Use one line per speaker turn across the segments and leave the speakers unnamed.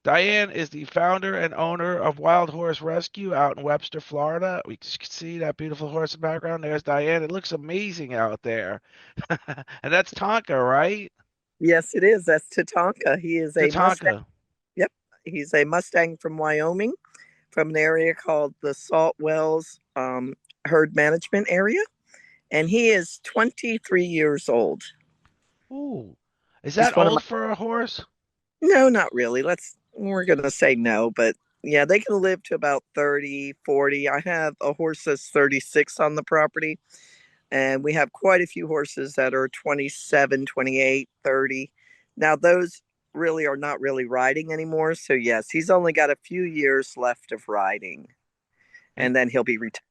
Diane is the founder and owner of Wild Horse Rescue out in Webster, Florida. We can see that beautiful horse in the background. There's Diane. It looks amazing out there. And that's Tonka, right?
Yes, it is. That's Tatanka. He is a Mustang.
Tatanka.
Yep. He's a Mustang from Wyoming, from an area called the Salt Wells Herd Management Area. And he is 23 years old.
Ooh. Is
He's
that
one of my,
old for a horse?
no, not really. We're going to say no, but yeah, they can live to about 30, 40. I have a horse that's 36 on the property, and we have quite a few horses that are 27, 28, 30. Now, those really are not really riding anymore. So, yes, he's only got a few years left of riding,
And
and then he'll be retired.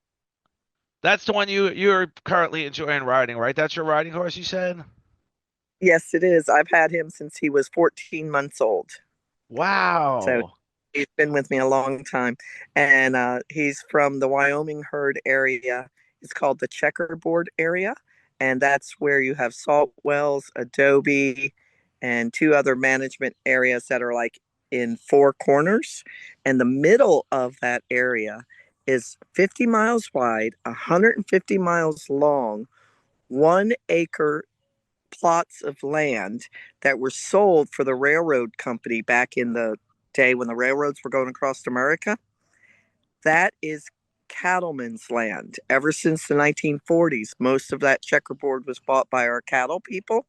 that's the one you're currently enjoying riding, right? That's your riding horse, you said?
Yes, it is. I've had him since he was 14 months old. So,
Wow.
he's been with me a long time. And he's from the Wyoming herd area. It's called the checkerboard area. And that's where you have salt wells, adobe, and two other management areas that are like in four corners. And the middle of that area is 50 miles wide, 150 miles long, 1 acre plots of land that were sold for the railroad company back in the day when the railroads were going across America. That is cattlemen's land. Ever since the 1940s, most of that checkerboard was bought by our cattle people,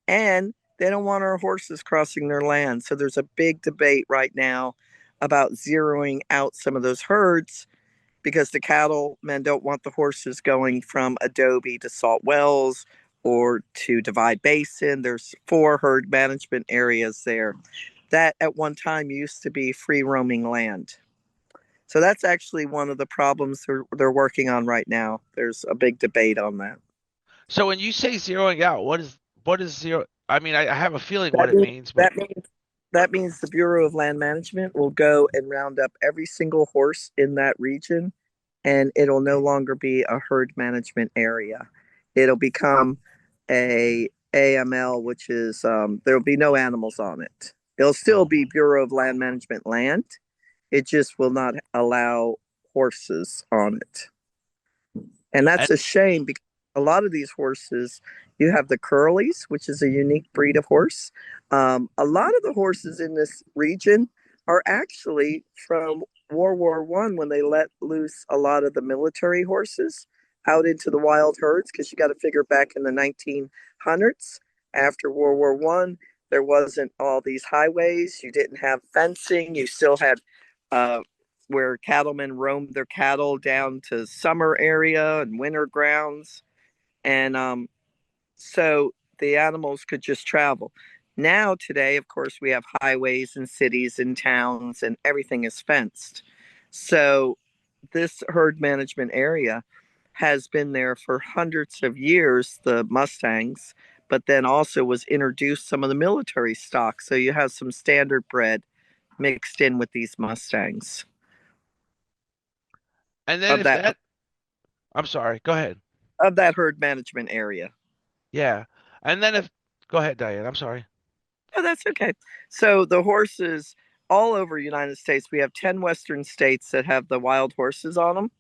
and they don't want our horses crossing their land. So there's a big debate right now about zeroing out some of those herds because the cattlemen don't want the horses going from Adobe to Salt Wells or to Divide Basin. There's four herd management areas there that at one time used to be free roaming land. So that's actually one of the problems they're working on right now. There's a big debate on that.
So when you say zeroing out, what is zero? I mean, I have a feeling what
That
it
means
means, but
that means that means the Bureau of Land Management will go and round up every single horse in that region, and it'll no longer be a herd management area. It'll become a AML, which is there'll be no animals on it. It'll still
oh,
be Bureau of Land Management land. It just will not allow horses on it. And
and
that's a shame because a lot of these horses, you have the curlies, which is a unique breed of horse. A lot of the horses in this region are actually from World War I when they let loose a lot of the military horses out into the wild herds. Because you got to figure back in the 1900s after World War I, there wasn't all these highways. You didn't have fencing. You still had uh, where cattlemen roamed their cattle down to summer area and winter grounds. And so the animals could just travel. Now, today, of course, we have highways and cities and towns, and everything is fenced. So, this herd management area has been there for hundreds of years, the Mustangs, but then also was introduced some of the military stock. So, you have some standard bred mixed in with these Mustangs
then
of
if
that
that, I'm sorry, go ahead.
of that herd management area.
Yeah. And then if, go ahead, Diane, I'm sorry.
Oh, that's okay. So the horses all over the United States, we have 10 western states that have the wild horses on them.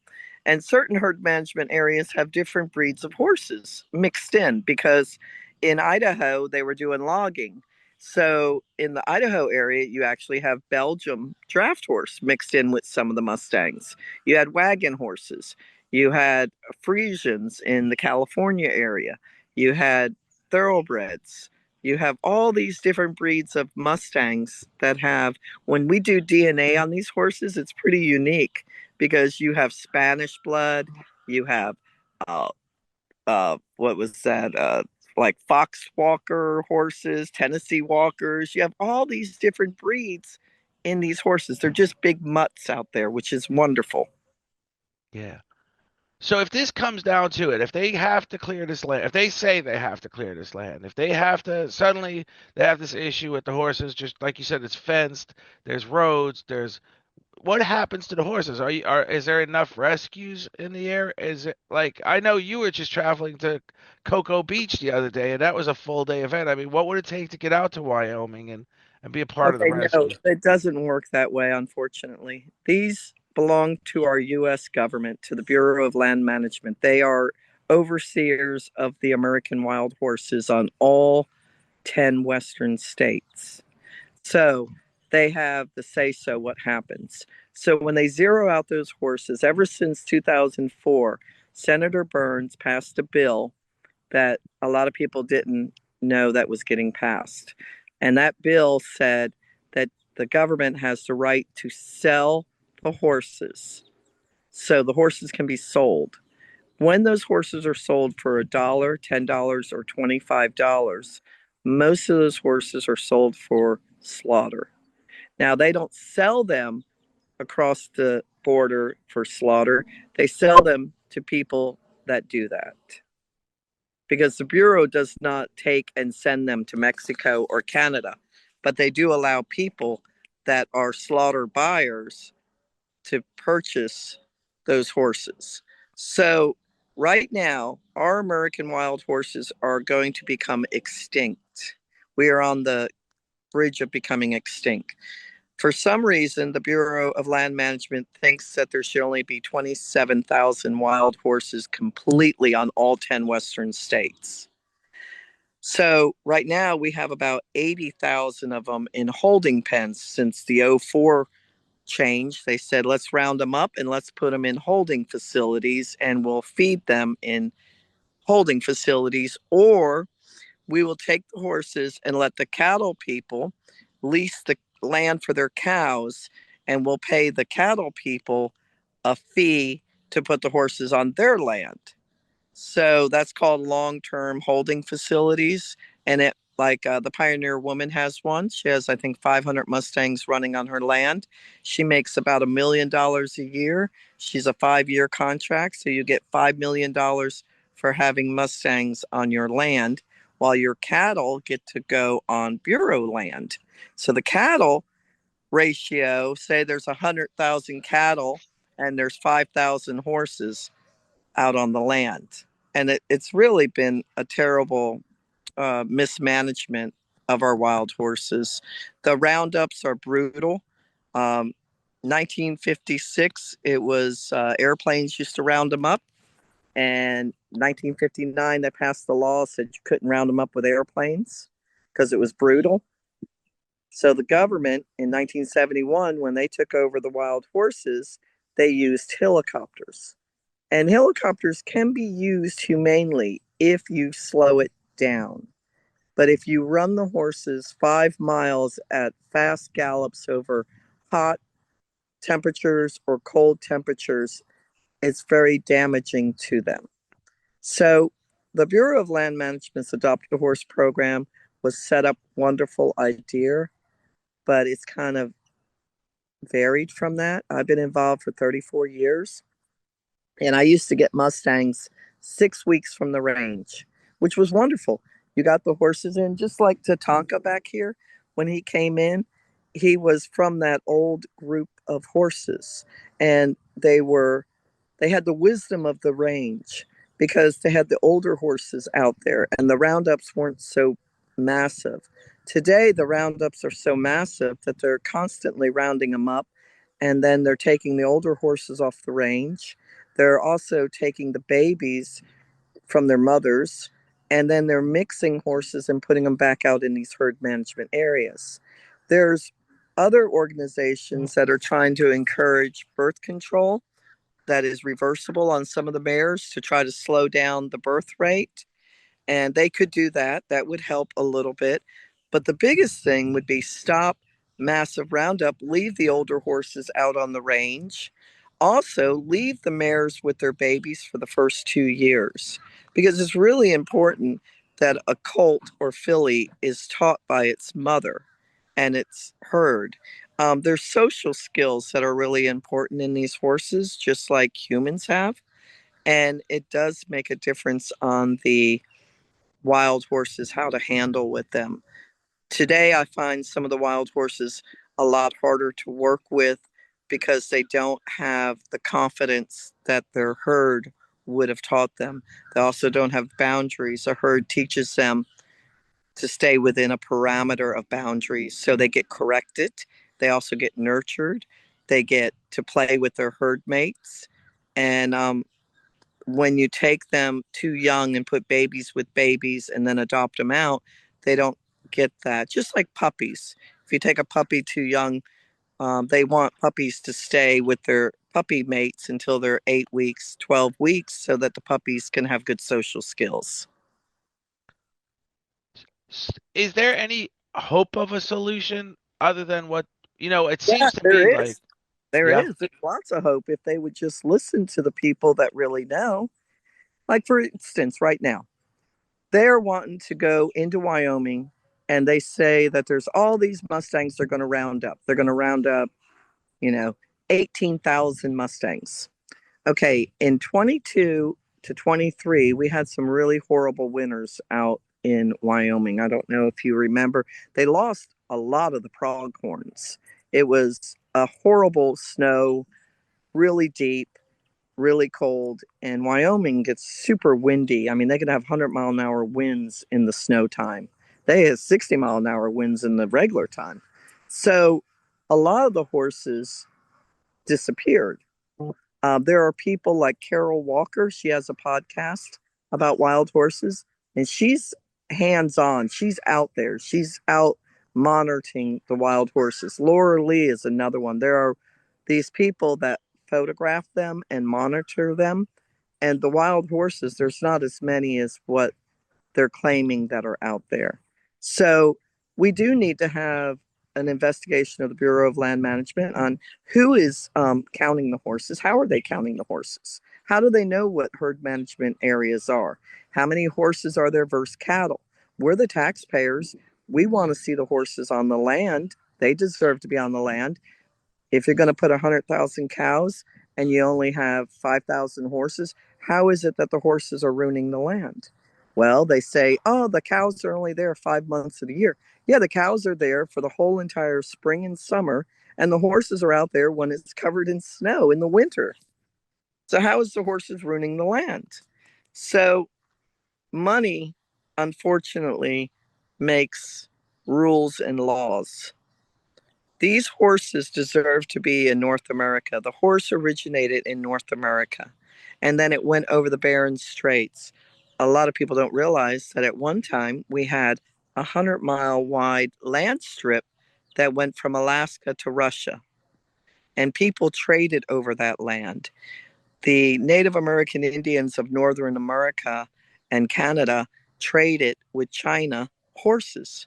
And certain herd management areas have different breeds of horses mixed in because in Idaho, they were doing logging. So in the Idaho area, you actually have Belgium draft horse mixed in with some of the Mustangs. You had wagon horses. You had Friesians in the California area. You had thoroughbreds. You have all these different breeds of Mustangs that have, when we do DNA on these horses, it's pretty unique because you have Spanish blood, you have uh what was that like Fox Walker horses, Tennessee Walkers. You have all these different breeds in these horses. They're just big mutts out there, which is wonderful.
Yeah. So if this comes down to it, if they have to clear this land, if they say they have to clear this land, if they have to suddenly they have this issue with the horses, just like you said, it's fenced, there's roads, there's what happens to the horses? Is there enough rescues in the air? Is it like I know you were just traveling to Cocoa Beach the other day and that was a full day event. I mean, what would it take to get out to Wyoming and be a part of the
Okay, no,
rescue.
it doesn't work that way, unfortunately. These belong to our U.S. government, to the Bureau of Land Management. They are overseers of the American wild horses on all 10 Western states. So they have the say so what happens. So when they zero out those horses, ever since 2004, Senator Burns passed a bill that a lot of people didn't know that was getting passed. And that bill said that the government has the right to sell the horses. So the horses can be sold. When those horses are sold for $1, $10, or $25, most of those horses are sold for slaughter. Now, they don't sell them across the border for slaughter, they sell them to people that do that because the Bureau does not take and send them to Mexico or Canada, but they do allow people that are slaughter buyers to purchase those horses. So, right now, our American wild horses are going to become extinct. We are on the bridge of becoming extinct. For some reason, the Bureau of Land Management thinks that there should only be 27,000 wild horses completely on all 10 Western states. So right now we have about 80,000 of them in holding pens since the '04 change. They said, let's round them up and let's put them in holding facilities and we'll feed them in holding facilities, or we will take the horses and let the cattle people lease the land for their cows, and we'll pay the cattle people a fee to put the horses on their land. So that's called long-term holding facilities, and it like the Pioneer Woman has one. She has, I think, 500 Mustangs running on her land. She makes about $1 million a year. She's a 5-year contract, so you get $5 million for having Mustangs on your land, while your cattle get to go on Bureau land. So the cattle ratio, say there's 100,000 cattle and there's 5,000 horses out on the land. And it's really been a terrible mismanagement of our wild horses. The roundups are brutal. 1956, it was airplanes used to round them up. And 1959, they passed the law said you couldn't round them up with airplanes because it was brutal. So the government in 1971, when they took over the wild horses, they used helicopters. And helicopters can be used humanely if you slow it down. But if you run the horses 5 miles at fast gallops over hot temperatures or cold temperatures, it's very damaging to them. So the Bureau of Land Management's Adopt a Horse program was set up, wonderful idea, but it's kind of varied from that. I've been involved for 34 years. And I used to get Mustangs 6 weeks from the range, which was wonderful. You got the horses in, just like Tatanka back here. When he came in, he was from that old group of horses, and they had the wisdom of the range because they had the older horses out there, and the roundups weren't so massive. Today, the roundups are so massive that they're constantly rounding them up, and then they're taking the older horses off the range. They're also taking the babies from their mothers, and then they're mixing horses and putting them back out in these herd management areas. There's other organizations that are trying to encourage birth control that is reversible on some of the mares to try to slow down the birth rate. And they could do that. That would help a little bit. But the biggest thing would be stop massive roundup, leave the older horses out on the range. Also, leave the mares with their babies for the first 2 years because it's really important that a colt or filly is taught by its mother and its herd. There's social skills that are really important in these horses, just like humans have. And it does make a difference on the wild horses, how to handle with them. Today, I find some of the wild horses a lot harder to work with because they don't have the confidence that their herd would have taught them. They also don't have boundaries. A herd teaches them to stay within a parameter of boundaries. So they get corrected. They also get nurtured. They get to play with their herd mates. And when you take them too young and put babies with babies and then adopt them out, they don't get that. Just like puppies. If you take a puppy too young, they want puppies to stay with their puppy mates until they're 8 weeks, 12 weeks, so that the puppies can have good social skills.
Is there any hope of a solution other than what, it
Yeah,
seems to me
there
like,
is. There
yeah,
is. There's lots of hope if they would just listen to the people that really know. Like, for instance, right now, they're wanting to go into Wyoming and they say that there's all these Mustangs they're going to round up. They're going to round up, you know, 18,000 Mustangs. Okay, in 22 to 23, we had some really horrible winters out in Wyoming. I don't know if you remember. They lost a lot of the pronghorns. It was a horrible snow, really deep, really cold, and Wyoming gets super windy. I mean, they could have 100-mile-an-hour winds in the snow time. They have 60-mile-an-hour winds in the regular time. So a lot of the horses disappeared. There are people like Carol Walker. She has a podcast about wild horses, and she's hands on. She's out there. She's out monitoring the wild horses. Laura Lee is another one. There are these people that photograph them and monitor them. And the wild horses, there's not as many as what they're claiming that are out there. So we do need to have an investigation of the Bureau of Land Management on who is counting the horses. How are they counting the horses? How do they know what herd management areas are? How many horses are there versus cattle? We're the taxpayers. We want to see the horses on the land. They deserve to be on the land. If you're going to put 100,000 cows and you only have 5,000 horses, how is it that the horses are ruining the land? Well, they say, oh, the cows are only there 5 months of the year. Yeah, the cows are there for the whole entire spring and summer, and the horses are out there when it's covered in snow in the winter. So, how is the horses ruining the land? So, money, unfortunately, makes rules and laws. These horses deserve to be in North America. The horse originated in North America and then it went over the Bering Straits. A lot of people don't realize that at one time we had a 100-mile wide land strip that went from Alaska to Russia, and people traded over that land. The Native American Indians of Northern America and Canada traded with China horses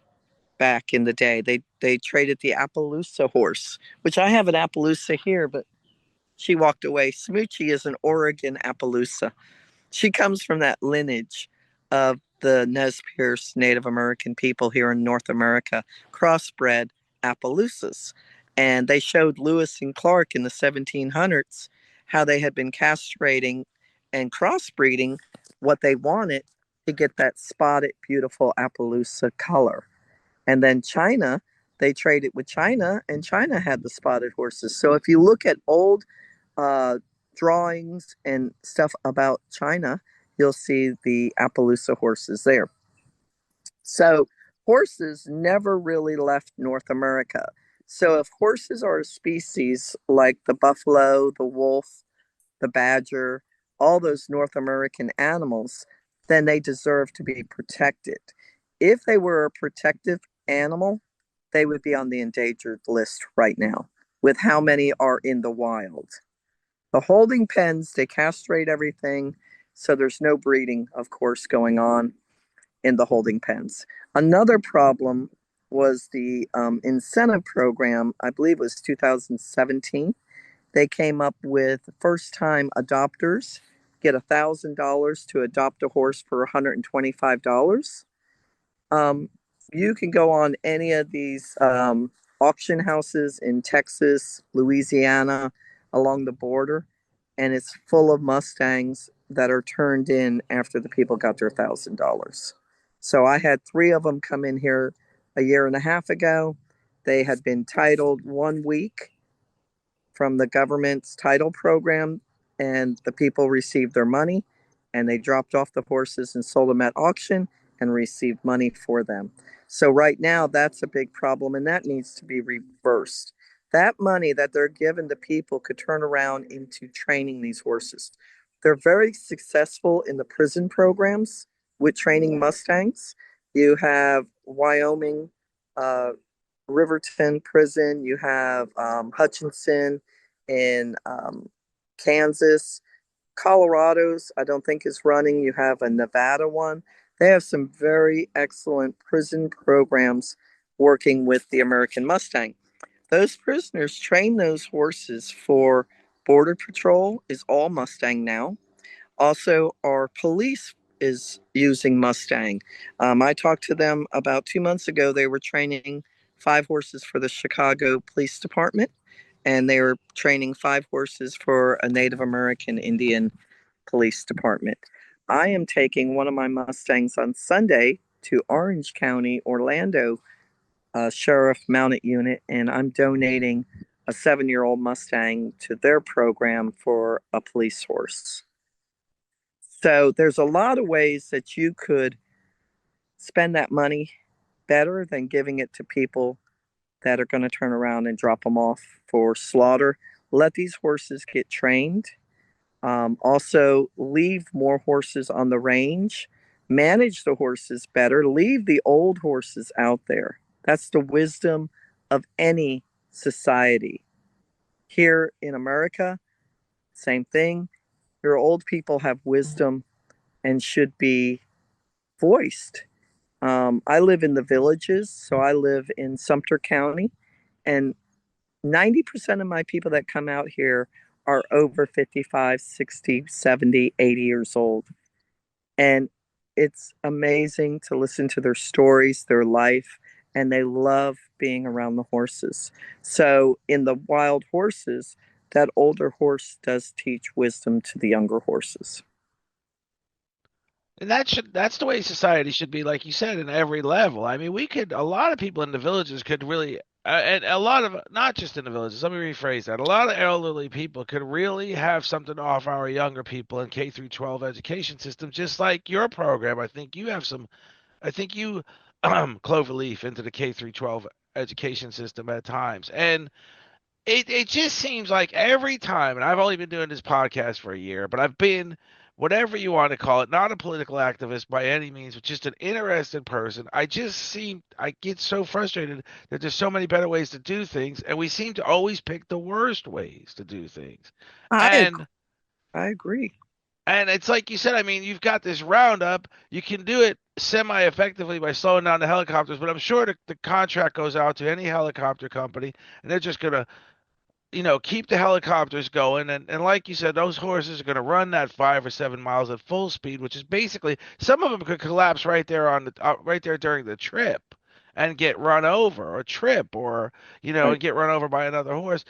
back in the day. They traded the Appaloosa horse, which I have an Appaloosa here, but she walked away. Smoochie is an Oregon Appaloosa. She comes from that lineage of the Nez Perce Native American people here in North America, crossbred Appaloosas. And they showed Lewis and Clark in the 1700s how they had been castrating and crossbreeding what they wanted to get that spotted, beautiful Appaloosa color. And then China, they traded with China, and China had the spotted horses. So if you look at old uh, drawings and stuff about China, you'll see the Appaloosa horses there. So horses never really left North America. So if horses are a species like the buffalo, the wolf, the badger, all those North American animals, then they deserve to be protected. If they were a protective animal, they would be on the endangered list right now with how many are in the wild. The holding pens, they castrate everything. So there's no breeding, of course, going on in the holding pens. Another problem was the incentive program, I believe it was 2017. They came up with first time adopters get $1,000 to adopt a horse for $125. Um, you can go on any of these auction houses in Texas, Louisiana, along the border, and it's full of Mustangs that are turned in after the people got their $1,000. So I had three of them come in here a year and a half ago. They had been titled 1 week from the government's title program, and the people received their money and they dropped off the horses and sold them at auction. and receive money for them. So right now, that's a big problem, and that needs to be reversed. That money that they're given to people could turn around into training these horses. They're very successful in the prison programs with training Mustangs. You have Wyoming, uh, Riverton Prison. You have Hutchinson in Kansas. Colorado's, I don't think is running. You have a Nevada one. They have some very excellent prison programs working with the American Mustang. Those prisoners train those horses for Border Patrol, is all Mustang now. Also, our police is using Mustang. I talked to them about 2 months ago. They were training 5 horses for the Chicago Police Department, and they were training 5 horses for a Native American Indian Police Department. I am taking one of my Mustangs on Sunday to Orange County, Orlando Sheriff Mounted Unit, and I'm donating a 7-year-old Mustang to their program for a police horse. So there's a lot of ways that you could spend that money better than giving it to people that are going to turn around and drop them off for slaughter. Let these horses get trained. Also, leave more horses on the range, manage the horses better, leave the old horses out there. That's the wisdom of any society. Here in America, same thing. Your old people have wisdom and should be voiced. I live in the villages, so I live in Sumter County, and 90% of my people that come out here are over 55, 60, 70, 80 years old. And it's amazing to listen to their stories, their life, and they love being around the horses. So, in the wild horses, that older horse does teach wisdom to the younger horses.
And that's the way society should be, like you said, in every level. I mean, a lot of people in the villages could really, and a lot of, not just in the villages, let me rephrase that. A lot of elderly people could really have something to offer our younger people in K through 12 education system, just like your program. I think you clove a leaf into the K through 12 education system at times. And it just seems like every time, and I've only been doing this podcast for a year, but I've been whatever you want to call it, not a political activist by any means, but just an interested person. I get so frustrated that there's so many better ways to do things, and we seem to always pick the worst ways to do things.
I
And
I agree.
and it's like you said, I mean, you've got this roundup. You can do it semi effectively by slowing down the helicopters, but I'm sure the contract goes out to any helicopter company, and they're just going to keep the helicopters going. And like you said, those horses are going to run that 5 or 7 miles at full speed, which is basically some of them could collapse right there during the trip and get run over or trip or,
Right.
and get run over by another horse.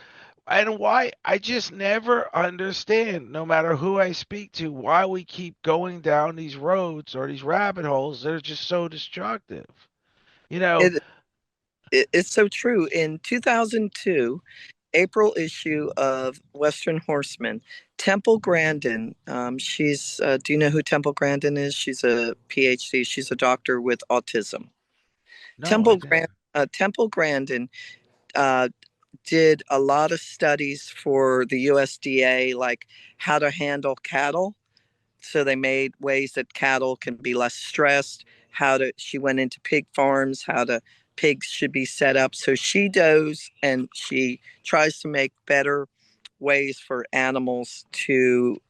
And why I just never understand, no matter who I speak to, why we keep going down these roads or these rabbit holes that are just so destructive. You know,
It, it's so true. In 2002, April issue of Western Horseman, Temple Grandin. Do you know who Temple Grandin is? She's a PhD. She's a doctor with autism.
no, I didn't.
Temple Grandin uh, did a lot of studies for the USDA, like how to handle cattle. So they made ways that cattle can be less stressed. She went into pig farms, how to pigs should be set up. So she does, and she tries to make better ways for animals to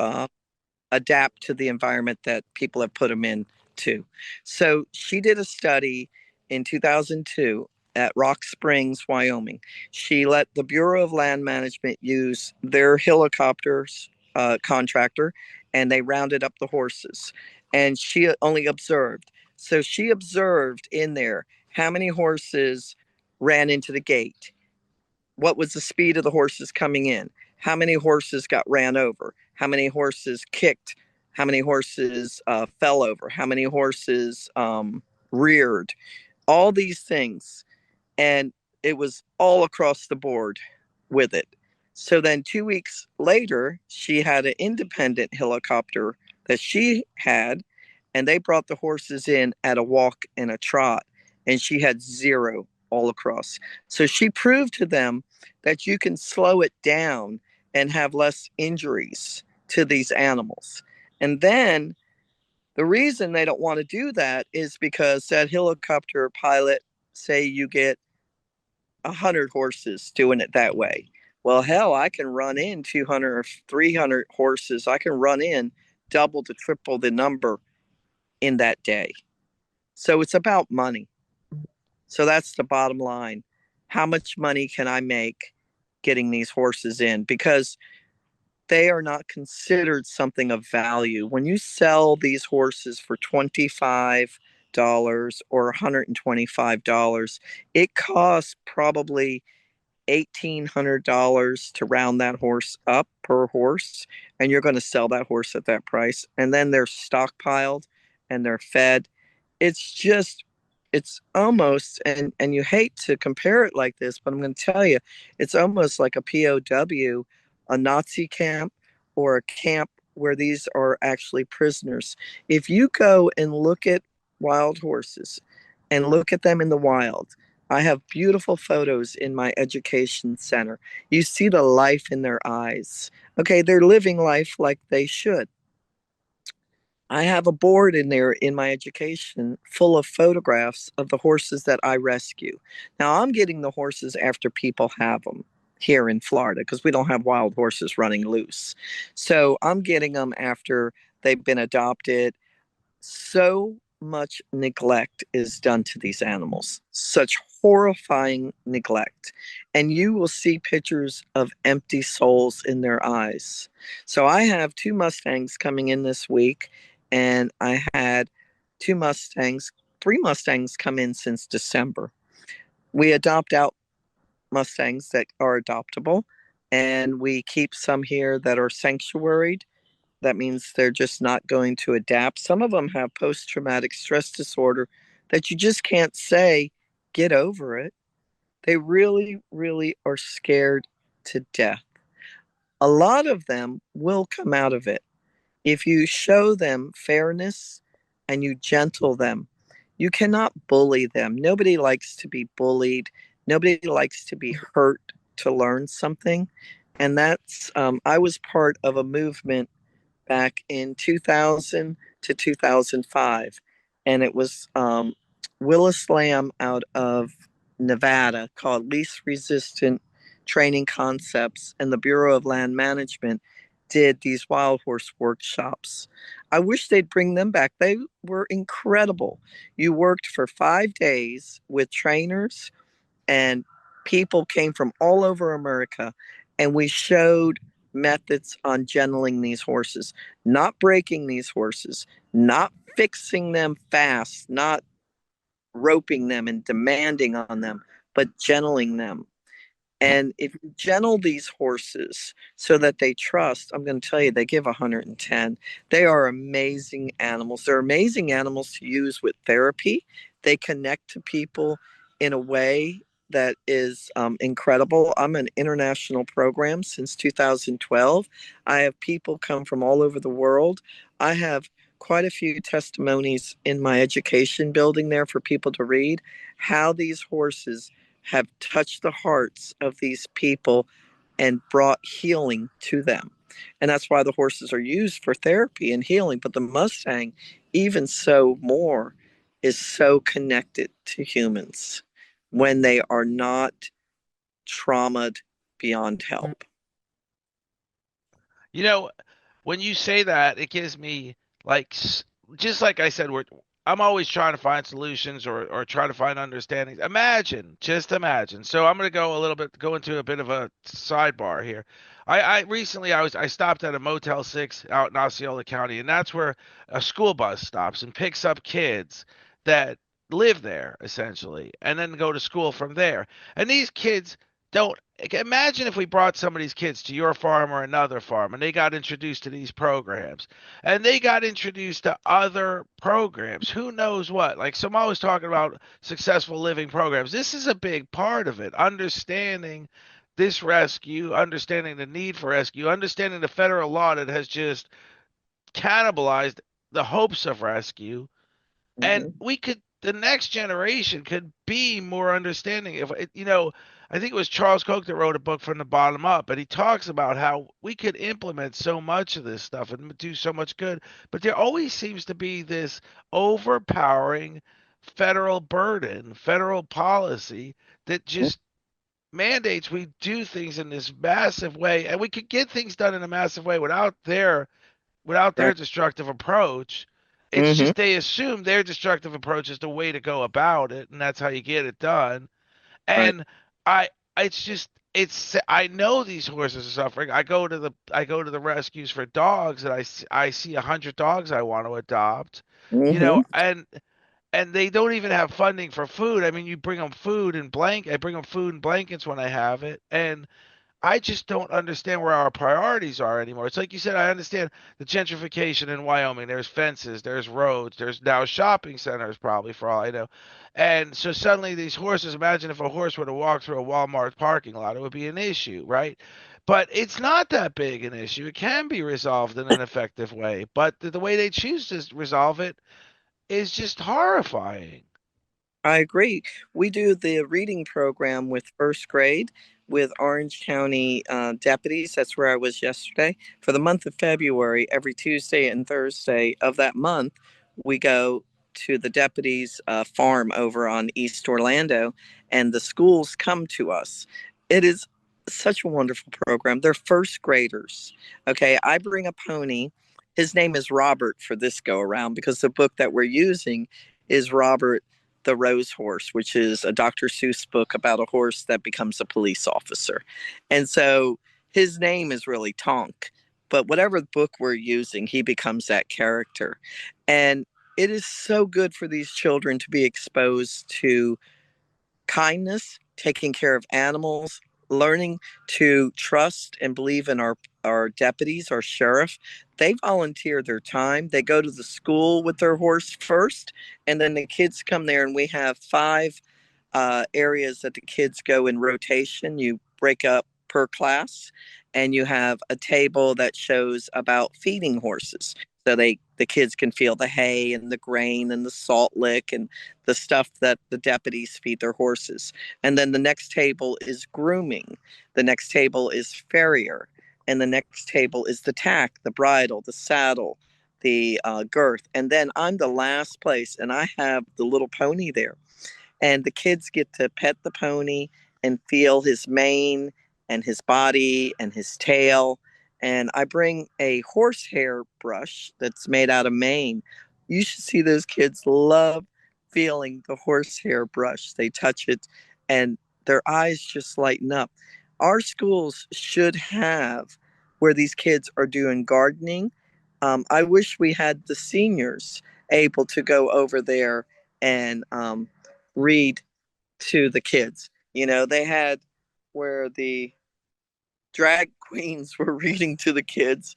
adapt to the environment that people have put them into. So she did a study in 2002 at Rock Springs, Wyoming. She let the Bureau of Land Management use their helicopters contractor, and they rounded up the horses. And she only observed. So she observed in there how many horses ran into the gate, what was the speed of the horses coming in, how many horses got ran over, how many horses kicked, how many horses fell over, how many horses reared, all these things. And it was all across the board with it. So then 2 weeks later, she had an independent helicopter that she had, and they brought the horses in at a walk and a trot, and she had zero all across. So she proved to them that you can slow it down and have less injuries to these animals. And then the reason they don't want to do that is because that helicopter pilot, say you get 100 horses doing it that way. Well, hell, I can run in 200 or 300 horses. I can run in double to triple the number in that day. So it's about money. So that's the bottom line. How much money can I make getting these horses in? Because they are not considered something of value. When you sell these horses for $25 or $125, it costs probably $1,800 to round that horse up per horse, and you're going to sell that horse at that price. And then they're stockpiled and they're fed. It's just, it's almost, and you hate to compare it like this, but I'm going to tell you, it's almost like a POW, a Nazi camp, or a camp where these are actually prisoners. If you go and look at wild horses and look at them in the wild, I have beautiful photos in my education center. You see the life in their eyes. Okay, they're living life like they should. I have a board in there in my education full of photographs of the horses that I rescue. Now, I'm getting the horses after people have them here in Florida because we don't have wild horses running loose. So I'm getting them after they've been adopted. So much neglect is done to these animals, such horrifying neglect. And you will see pictures of empty souls in their eyes. So I have two Mustangs coming in this week, and I had two Mustangs, three Mustangs come in since December. We adopt out Mustangs that are adoptable, and we keep some here that are sanctuaried. That means they're just not going to adapt. Some of them have post traumatic stress disorder that you just can't say, get over it. They really, really are scared to death. A lot of them will come out of it if you show them fairness and you gentle them. You cannot bully them. Nobody likes to be bullied. Nobody likes to be hurt to learn something. And I was part of a movement back in 2000 to 2005. And it was Willis Lamb out of Nevada called Least Resistant Training Concepts, and the Bureau of Land Management did these wild horse workshops. I wish they'd bring them back. They were incredible. You worked for 5 days with trainers, and people came from all over America, and we showed methods on gentling these horses, not breaking these horses, not fixing them fast, not roping them and demanding on them, but gentling them. And if you gentle these horses so that they trust, I'm going to tell you, they give 110. They are amazing animals. They're amazing animals to use with therapy. They connect to people in a way that is incredible. I'm an international program since 2012. I have people come from all over the world. I have quite a few testimonies in my education building there for people to read how these horses have touched the hearts of these people and brought healing to them. And that's why the horses are used for therapy and healing. But the Mustang, even so more, is so connected to humans when they are not traumatized beyond help.
You know, when you say that, it gives me like just like I said, I'm always trying to find solutions or try to find understandings. Imagine, just imagine. So I'm going to go into a bit of a sidebar here. I recently I stopped at a Motel 6 out in Osceola County, and that's where a school bus stops and picks up kids that live there essentially, and then go to school from there. And these kids don't imagine if we brought some of these kids to your farm or another farm and they got introduced to these programs and they got introduced to other programs. Who knows what? Like, so I'm always talking about successful living programs. This is a big part of it. Understanding this rescue, understanding the need for rescue, understanding the federal law that has just cannibalized the hopes of rescue, and
Mm-hmm.
the next generation could be more understanding. If I think it was Charles Koch that wrote a book from the bottom up, and he talks about how we could implement so much of this stuff and do so much good, but there always seems to be this overpowering federal burden, federal policy that just mandates we do things in this massive way, and we could get things done in a massive way without their
Right.
destructive approach. It's
Mm-hmm.
just they assume their destructive approach is the way to go about it, and that's how you get it done.
Right.
And I, it's just, I know these horses are suffering. I go to the rescues for dogs, and I see 100 dogs I want to adopt,
Mm-hmm.
and they don't even have funding for food. I mean, you bring them food and blank. I bring them food and blankets when I have it, and I just don't understand where our priorities are anymore. It's like you said, I understand the gentrification in Wyoming. There's fences, there's roads, there's now shopping centers, probably for all I know. And so suddenly these horses, imagine if a horse were to walk through a Walmart parking lot, it would be an issue, right? But it's not that big an issue. It can be resolved in an effective way. But the way they choose to resolve it is just horrifying.
I agree. We do the reading program with first grade with Orange County deputies. That's where I was yesterday. For the month of February, every Tuesday and Thursday of that month, we go to the deputies' farm over on East Orlando, and the schools come to us. It is such a wonderful program. They're first graders. Okay, I bring a pony. His name is Robert for this go around because the book that we're using is Robert the Rose Horse, which is a Dr. Seuss book about a horse that becomes a police officer. And so his name is really Tonk, but whatever book we're using, he becomes that character. And it is so good for these children to be exposed to kindness, taking care of animals, learning to trust and believe in our deputies, our sheriff. They volunteer their time. They go to the school with their horse first, and then the kids come there, and we have five areas that the kids go in rotation. You break up per class, and you have a table that shows about feeding horses. So the kids can feel the hay and the grain and the salt lick and the stuff that the deputies feed their horses. And then the next table is grooming. The next table is farrier. And the next table is the tack, the bridle, the saddle, the girth. And then I'm the last place, and I have the little pony there, and the kids get to pet the pony and feel his mane and his body and his tail. And I bring a horsehair brush that's made out of mane. You should see those kids love feeling the horsehair brush. They touch it and their eyes just lighten up. Our schools should have where these kids are doing gardening. I wish we had the seniors able to go over there and read to the kids. They had where the drag queens were reading to the kids.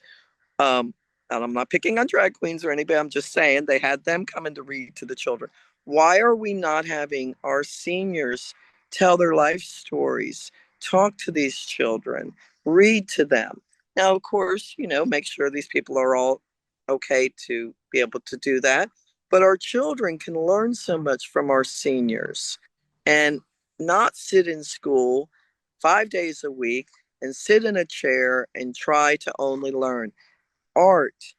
Um, and I'm not picking on drag queens or anybody. I'm just saying they had them coming to read to the children. Why are we not having our seniors tell their life stories, talk to these children, read to them? Now, of course, make sure these people are all okay to be able to do that. But our children can learn so much from our seniors and not sit in school 5 days a week and sit in a chair and try to only learn art,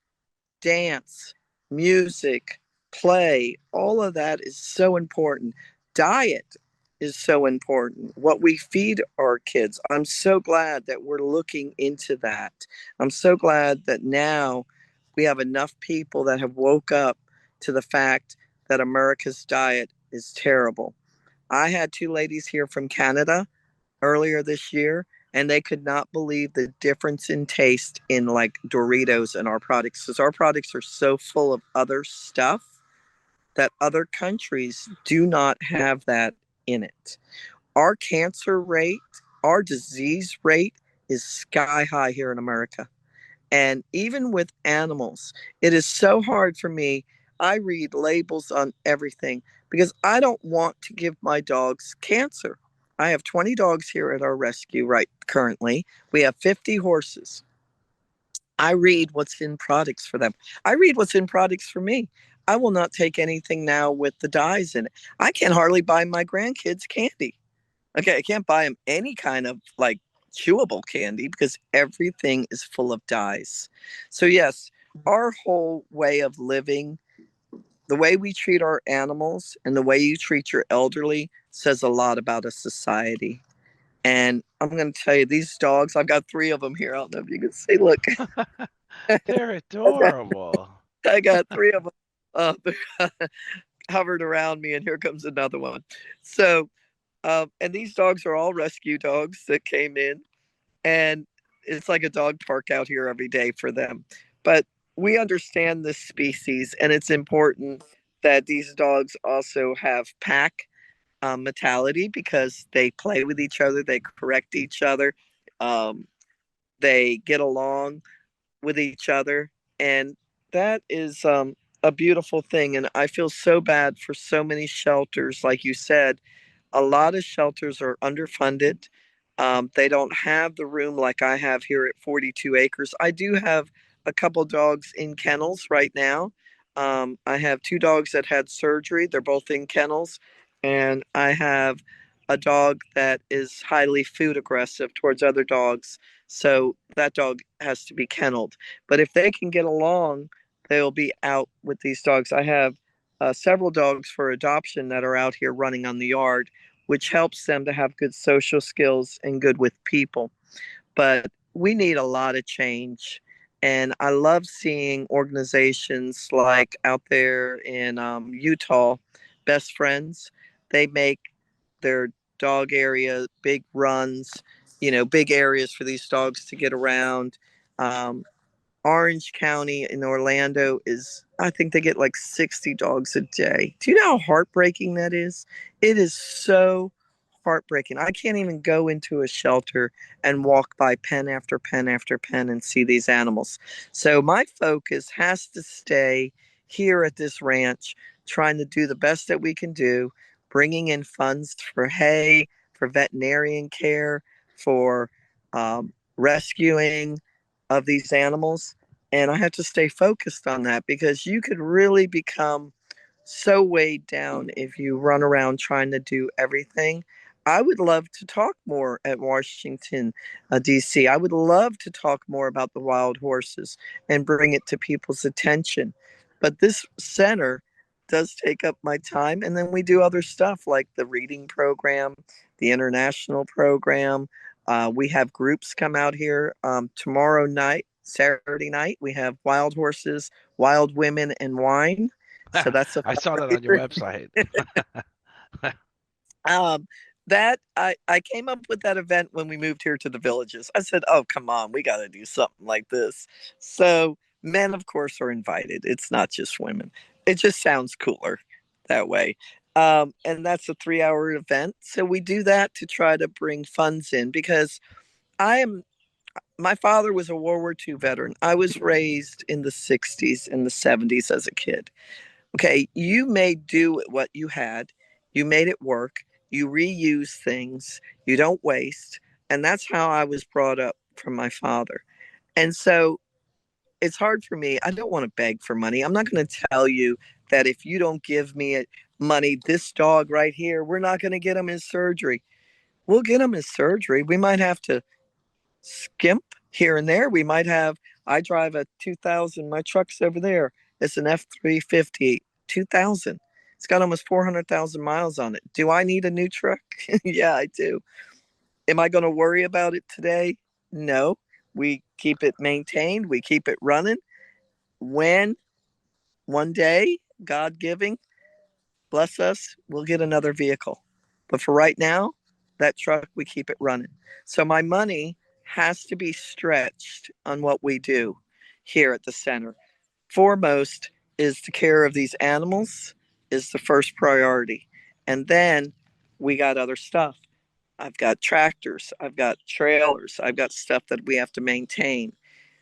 dance, music, play. All of that is so important. Diet is so important. What we feed our kids. I'm so glad that we're looking into that. I'm so glad that now we have enough people that have woke up to the fact that America's diet is terrible. I had two ladies here from Canada earlier this year, and they could not believe the difference in taste in like Doritos and our products, because our products are so full of other stuff that other countries do not have that in it. Our cancer rate, our disease rate is sky high here in America. And even with animals, it is so hard for me. I read labels on everything because I don't want to give my dogs cancer. I have 20 dogs here at our rescue right currently. We have 50 horses. I read what's in products for them. I read what's in products for me. I will not take anything now with the dyes in it. I can hardly buy my grandkids candy. Okay, I can't buy them any kind of like chewable candy because everything is full of dyes. So, yes, our whole way of living, the way we treat our animals and the way you treat your elderly says a lot about a society. And I'm going to tell you, these dogs, I've got three of them here. I don't know if you can see. Look,
They're adorable.
I got three of them hovered around me, and here comes another one. So, and these dogs are all rescue dogs that came in, and it's like a dog park out here every day for them. But we understand this species, and it's important that these dogs also have pack mentality because they play with each other, they correct each other, um, they get along with each other, and that is a beautiful thing. And I feel so bad for so many shelters, like you said. A lot of shelters are underfunded. They don't have the room like I have here at 42 acres. I do have a couple dogs in kennels right now. I have two dogs that had surgery. They're both in kennels. And I have a dog that is highly food aggressive towards other dogs. So that dog has to be kenneled. But if they can get along, they'll be out with these dogs. I have several dogs for adoption that are out here running on the yard, which helps them to have good social skills and good with people. But we need a lot of change. And I love seeing organizations like out there in Utah, Best Friends. They make their dog area big runs, big areas for these dogs to get around. Um, Orange County in Orlando is, I think they get like 60 dogs a day. Do you know how heartbreaking that is? It is so heartbreaking. I can't even go into a shelter and walk by pen after pen after pen and see these animals. So my focus has to stay here at this ranch, trying to do the best that we can do, bringing in funds for hay, for veterinarian care, for rescuing of these animals. And I have to stay focused on that because you could really become so weighed down if you run around trying to do everything. I would love to talk more at Washington, D.C. I would love to talk more about the wild horses and bring it to people's attention. But this center does take up my time. And then we do other stuff like the reading program, the international program. We have groups come out here tomorrow night, Saturday night. We have wild horses, wild women, and wine. So that's a
I saw that on your
fundraiser.
website.
Um, that I came up with that event when we moved here to the villages. I said, "Oh, come on, we got to do something like this." So men, of course, are invited. It's not just women. It just sounds cooler that way. And that's a 3 hour event. So we do that to try to bring funds in because I am. My father was a World War II veteran. I was raised in the 60s and the 70s as a kid. Okay, you made do with what you had. You made it work. You reuse things. You don't waste. And that's how I was brought up from my father. And so it's hard for me. I don't want to beg for money. I'm not going to tell you that if you don't give me money, this dog right here, we're not going to get him his surgery. We'll get him his surgery. We might have to skimp here and there. We might have, I drive a 2000, my truck's over there. It's an F-350 2000. It's got almost 400,000 miles on it. Do I need a new truck? Yeah, I do. Am I going to worry about it today? No. We keep it maintained, we keep it running. When one day, God giving, bless us, we'll get another vehicle. But for right now, that truck, we keep it running. So my money has to be stretched on what we do here at the center. Foremost is the care of these animals is the first priority. And then we got other stuff. I've got tractors, I've got trailers, I've got stuff that we have to maintain.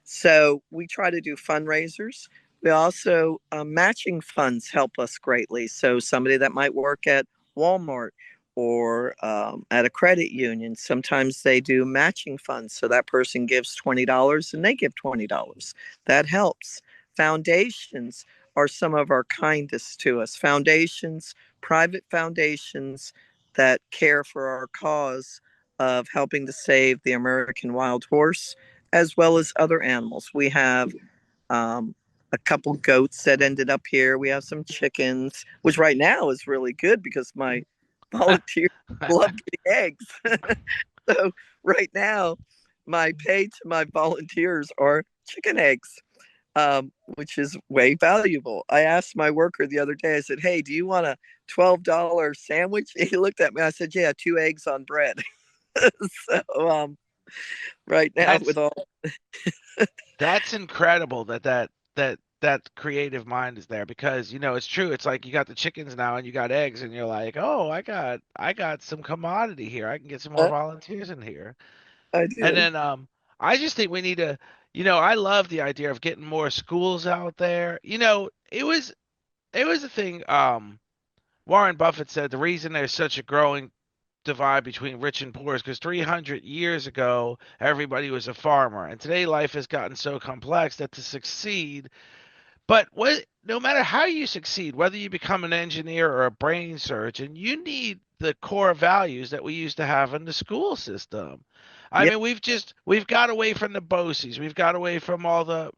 So we try to do fundraisers. We also, matching funds help us greatly. So somebody that might work at Walmart or at a credit union. Sometimes they do matching funds. So that person gives $20 and they give $20. That helps. Foundations are some of our kindest to us. Foundations, private foundations that care for our cause of helping to save the American wild horse, as well as other animals. We have um, a couple goats that ended up here. We have some chickens, which right now is really good because my volunteers love getting eggs. So right now, my pay to my volunteers are chicken eggs, which is way valuable. I asked my worker the other day, I said, "Hey, do you want a $12 sandwich?" He looked at me. I said, "Yeah, two eggs on bread." So right now,
That's
with all
that's incredible that creative mind is there because it's true. It's like you got the chickens now and you got eggs and you're like, oh, I got some commodity here. I can get some more volunteers in here.
I
And
do.
then I just think we need to, I love the idea of getting more schools out there. It was a thing. Warren Buffett said the reason there's such a growing divide between rich and poor is because 300 years ago everybody was a farmer, and today life has gotten so complex that to succeed, no matter how you succeed, whether you become an engineer or a brain surgeon, you need the core values that we used to have in the school system. I
Yeah.
mean, we've got away from the BOCES, we've got away from all the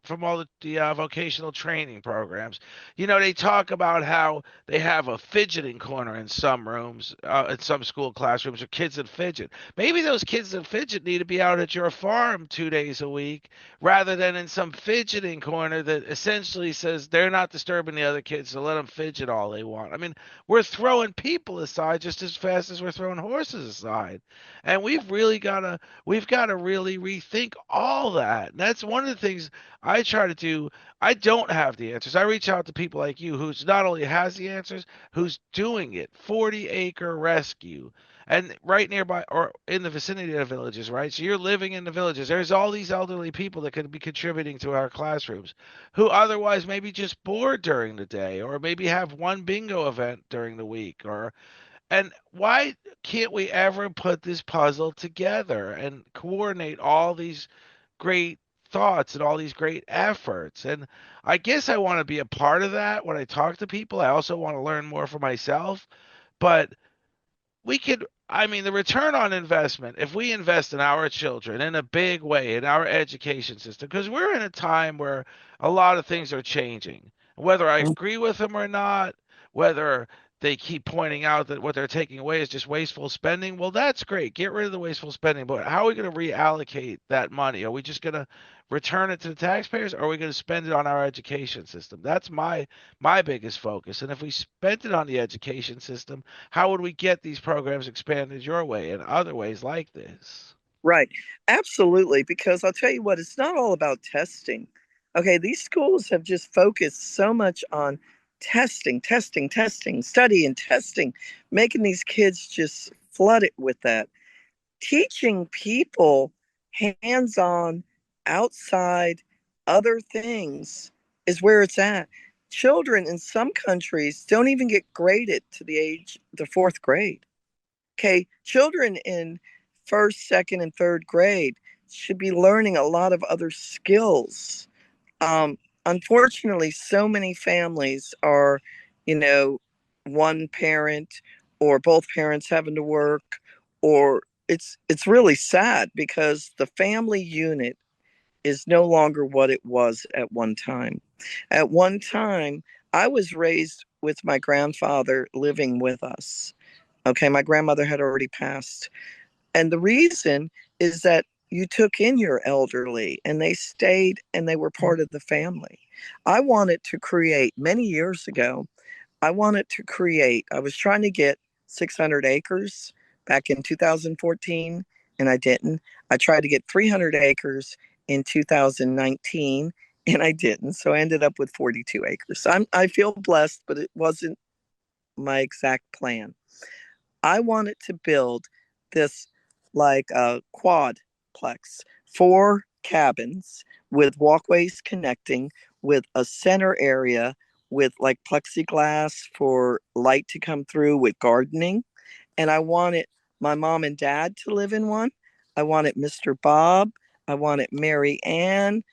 vocational training programs. They talk about how they have a fidgeting corner in some rooms, in some school classrooms, for kids that fidget. Maybe those kids that fidget need to be out at your farm 2 days a week rather than in some fidgeting corner that essentially says they're not disturbing the other kids, so let them fidget all they want. I mean, we're throwing people aside just as fast as we're throwing horses aside. And we've got to really rethink all that. And that's one of the things I try to do. I don't have the answers. I reach out to people like you who's not only has the answers, who's doing it. 40-acre rescue and right nearby or in the vicinity of the villages, right? So you're living in the villages. There's all these elderly people that could be contributing to our classrooms who otherwise may be just bored during the day or maybe have one bingo event during the week or and why can't we ever put this puzzle together and coordinate all these great thoughts and all these great efforts? And I guess I want to be a part of that when I talk to people. I also want to learn more for myself, but I mean, the return on investment, if we invest in our children in a big way in our education system, because we're in a time where a lot of things are changing, whether I agree with them or not, whether they keep pointing out that what they're taking away is just wasteful spending. Well, that's great. Get rid of the wasteful spending. But how are we going to reallocate that money? Are we just going to return it to the taxpayers or are we going to spend it on our education system? That's my biggest focus. And if we spent it on the education system, how would we get these programs expanded your way and other ways like this?
Right. Absolutely. Because I'll tell you what, it's not all about testing. Okay. These schools have just focused so much on testing, testing, testing, study and testing, making these kids just flooded with that. Teaching people hands on, outside, other things is where it's at. Children in some countries don't even get graded to the age the fourth grade. Okay, children in first, second, and third grade should be learning a lot of other skills. Unfortunately, so many families are, you know, one parent or both parents having to work, or it's really sad because the family unit is no longer what it was at one time. At one time, I was raised with my grandfather living with us. Okay, my grandmother had already passed. And the reason is that you took in your elderly and they stayed and they were part of the family. I wanted to create many years ago, I was trying to get 600 acres back in 2014 and I didn't. I tried to get 300 acres in 2019 and I didn't. So I ended up with 42 acres. I feel blessed, but it wasn't my exact plan. I wanted to build this like a quadplex, four cabins with walkways connecting, with a center area with like plexiglass for light to come through, with gardening, And I wanted my mom and dad to live in one. I wanted Mr. Bob. I wanted Mary Ann.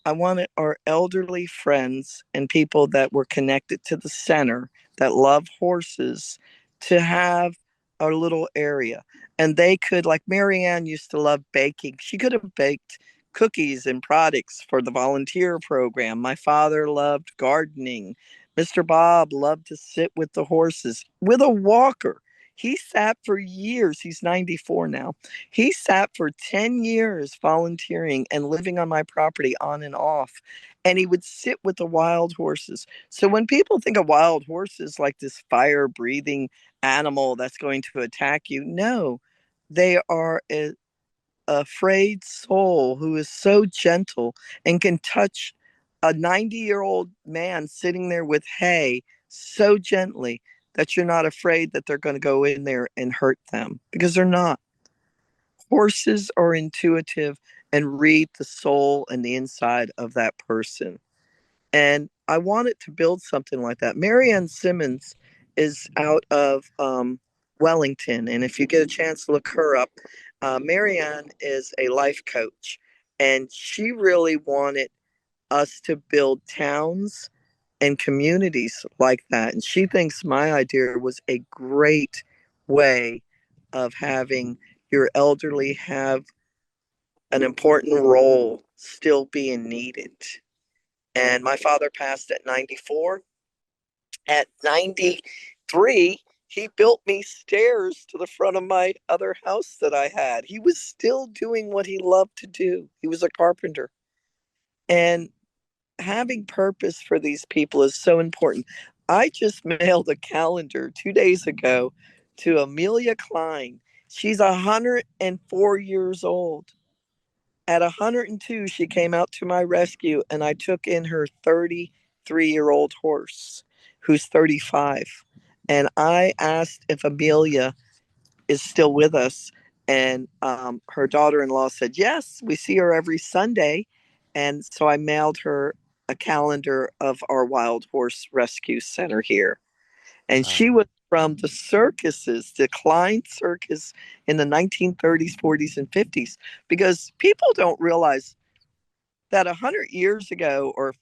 I wanted our elderly friends and people that were connected to the center that love horses to have a little area. And they could, like Marianne used to love baking. She could have baked cookies and products for the volunteer program. My father loved gardening. Mr. Bob loved to sit with the horses with a walker. He sat for years. He's 94 now. He sat for 10 years volunteering and living on my property on and off. And he would sit with the wild horses. So when people think of wild horses like this fire breathing animal that's going to attack you, no, they are a afraid soul who is so gentle and can touch a 90-year-old man sitting there with hay so gently that you're not afraid that they're going to go in there and hurt them because they're not. Horses are intuitive and read the soul and the inside of that person. And I wanted to build something like that. Marianne Simmons is out of Wellington. And if you get a chance to look her up, Marianne is a life coach. And she really wanted us to build towns and communities like that. And she thinks my idea was a great way of having your elderly have an important role still being needed. And my father passed at 94. At 93, he built me stairs to the front of my other house that I had. He was still doing what he loved to do. He was a carpenter. And having purpose for these people is so important. I just mailed a calendar 2 days ago to Amelia Klein. She's 104 years old. At 102, she came out to my rescue, and I took in her 33-year-old horse, who's 35. And I asked if Amelia is still with us. And her daughter in law said, yes, we see her every Sunday. And so I mailed her a calendar of our wild horse rescue center here. And she
Wow.
was from the circuses, the Klein Circus in the 1930s, 40s, and 50s, because people don't realize that 100 years ago or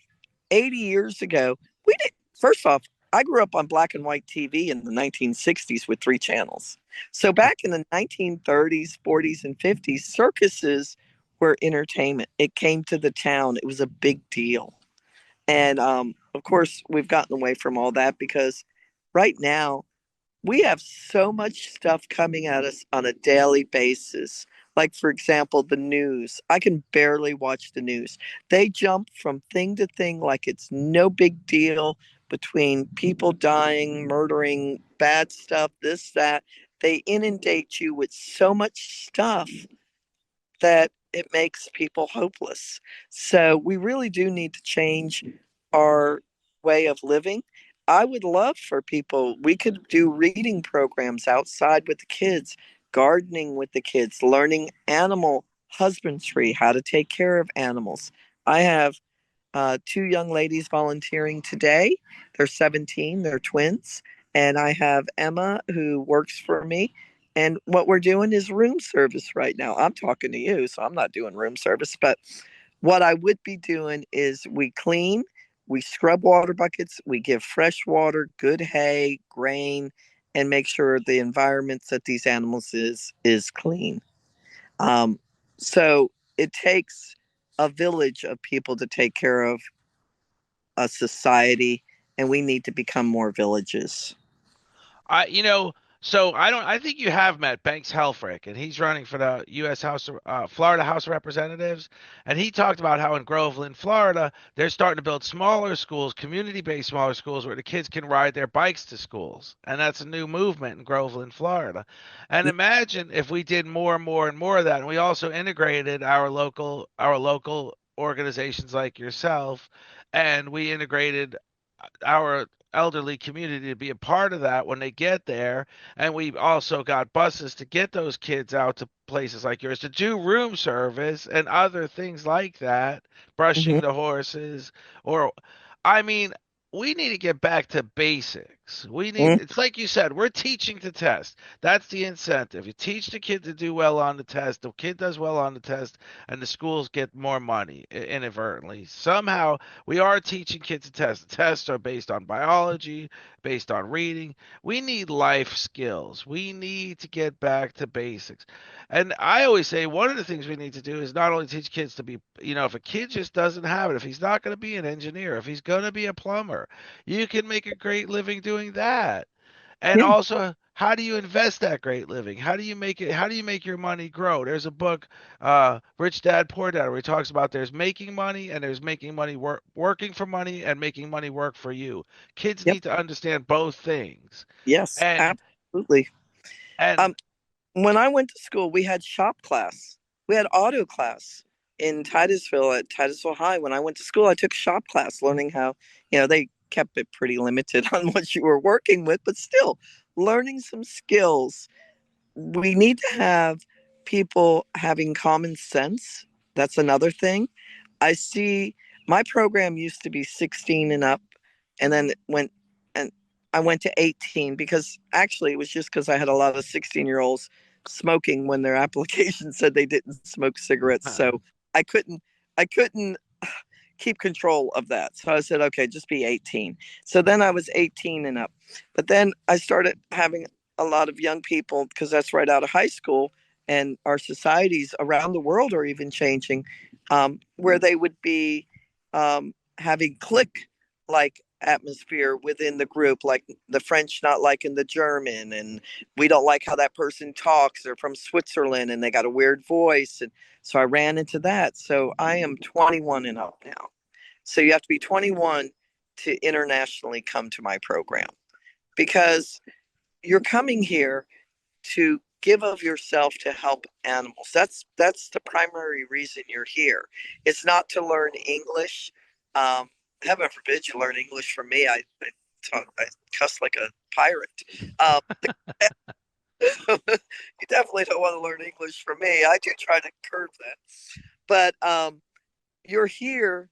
80 years ago, we did, first off, I grew up on black and white TV in the 1960s with three channels. So back in the 1930s, 40s, and 50s, circuses were entertainment. It came to the town, it was a big deal. And of course, we've gotten away from all that because right now we have so much stuff coming at us on a daily basis. Like, for example, the news. I can barely watch the news. They jump from thing to thing like it's no big deal between people dying, murdering, bad stuff, this, that. They inundate you with so much stuff that it makes people hopeless. So we really do need to change our way of living. I would love for people, we could do reading programs outside with the kids, gardening with the kids, learning animal husbandry, how to take care of animals. I have two young ladies volunteering today. They're 17, they're twins. And I have Emma who works for me. And what we're doing is room service right now. I'm talking to you, so I'm not doing room service. But what I would be doing is we clean, we scrub water buckets, we give fresh water, good hay, grain, and make sure the environments that these animals is clean. Um, so it takes a village of people to take care of a society, and we need to become more villages.
You know, so I don't. I think you have met Banks Helfrich, and he's running for the U.S. Florida House of Representatives, and he talked about how in Groveland, Florida, they're starting to build smaller schools, community-based smaller schools, where the kids can ride their bikes to schools, and that's a new movement in Groveland, Florida. And imagine if we did more and more and more of that, and we also integrated our local organizations like yourself, and we integrated our elderly community to be a part of that when they get there. And we've also got buses to get those kids out to places like yours to do room service and other things like that, brushing
Mhm.
the horses. Or, I mean, we need to get back to basics. We need,
Mm,
it's like you said, we're teaching to test. That's the incentive. You teach the kid to do well on the test. The kid does well on the test, and the schools get more money inadvertently. Somehow, we are teaching kids to test. The tests are based on biology, based on reading. We need life skills. We need to get back to basics. And I always say one of the things we need to do is not only teach kids to be, if a kid just doesn't have it, if he's not going to be an engineer, if he's going to be a plumber, you can make a great living doing that. And
yeah,
also, how do you invest that great living? How do you make it? How do you make your money grow? There's a book, Rich Dad Poor Dad, where he talks about there's making money and there's making money working for money and making money work for you. Kids
yep,
need to understand both things.
yes,
And
absolutely.
and
Um, when I went to school, we had shop class. We had auto class in Titusville at Titusville High. When I went to school, I took shop class, learning how, they kept it pretty limited on what you were working with, but still learning some skills. We need to have people having common sense. That's another thing. I see my program used to be 16 and up, and then it went and I went to 18 because actually it was just because I had a lot of 16-year-olds smoking when their application said they didn't smoke cigarettes. So I couldn't keep control of that. So I said, okay, just be 18. So then I was 18 and up. But then I started having a lot of young people because that's right out of high school. And our societies around the world are even changing, where they would be having click like atmosphere within the group, like the French not liking the German, and we don't like how that person talks. They're from Switzerland and they got a weird voice. And so I ran into that. So I am 21 and up now. So you have to be 21 to internationally come to my program because you're coming here to give of yourself to help animals. That's the primary reason you're here. It's not to learn English. Heaven forbid you learn English from me. I cuss like a pirate. You definitely don't want to learn English from me. I do try to curb that, but you're here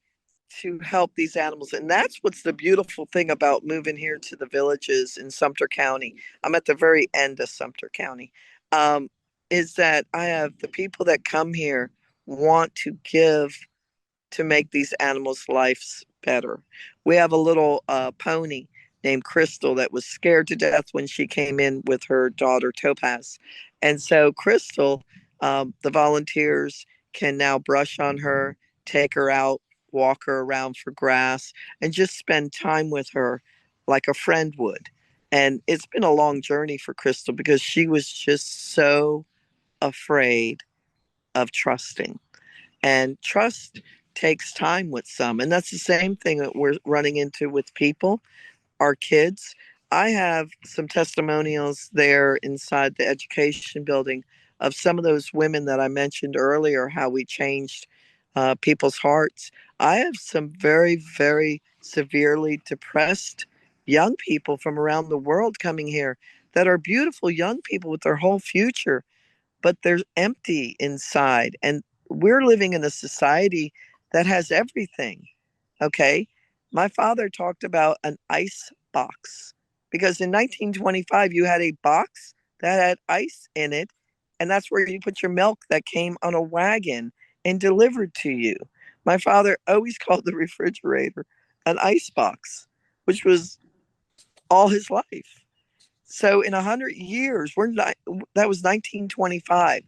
to help these animals. And that's what's the beautiful thing about moving here to the villages in Sumter County. I'm at the very end of Sumter County. Um, is that I have the people that come here want to give to make these animals' lives better. We have a little pony named Crystal that was scared to death when she came in with her daughter Topaz. And so, Crystal, the volunteers can now brush on her, take her out, walk her around for grass, and just spend time with her like a friend would. And it's been a long journey for Crystal because she was just so afraid of trusting. And trust takes time with some. And that's the same thing that we're running into with people, our kids. I have some testimonials there inside the education building of some of those women that I mentioned earlier, how we changed people's hearts. I have some very, very severely depressed young people from around the world coming here that are beautiful young people with their whole future, but they're empty inside. And we're living in a society that has everything. Okay. My father talked about an ice box because in 1925, you had a box that had ice in it. And that's where you put your milk that came on a wagon and delivered to you. My father always called the refrigerator an ice box, which was all his life. So in 100 years, we're not, that was 1925.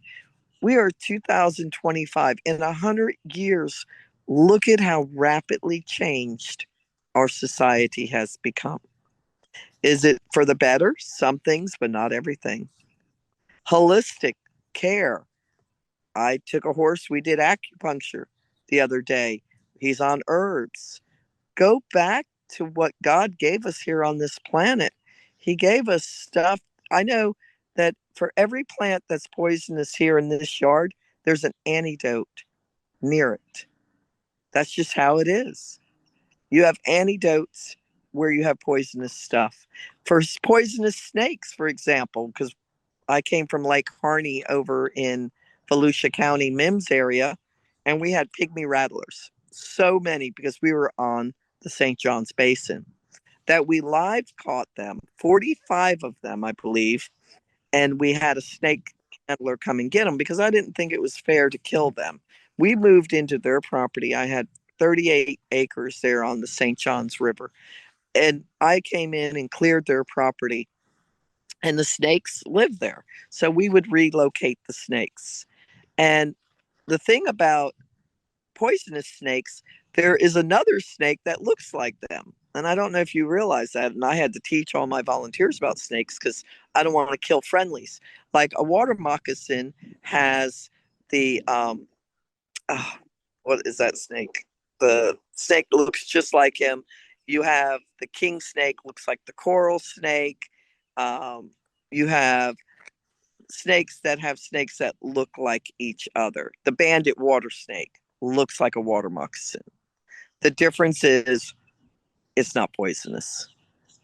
We are 2025. In 100 years, look at how rapidly changed our society has become. Is it for the better? Some things, but not everything. Holistic care. I took a horse, we did acupuncture the other day. He's on herbs. Go back to what God gave us here on this planet. He gave us stuff. I know that for every plant that's poisonous here in this yard, there's an antidote near it. That's just how it is. You have antidotes where you have poisonous stuff. For poisonous snakes, for example, because I came from Lake Harney over in Volusia County, Mims area, and we had pygmy rattlers. So many because we were on the St. John's Basin. that we live caught them, 45 of them, I believe, and we had a snake handler come and get them because I didn't think it was fair to kill them. We moved into their property. I had 38 acres there on the St. Johns River, and I came in and cleared their property, and the snakes lived there. So we would relocate the snakes. And the thing about poisonous snakes, there is another snake that looks like them. And I don't know if you realize that. And I had to teach all my volunteers about snakes because I don't want to kill friendlies. Like a water moccasin has the, oh, what is that snake? The snake looks just like him. You have the king snake, looks like the coral snake. Um, you have snakes that look like each other. The bandit water snake looks like a water moccasin. The difference is it's not poisonous.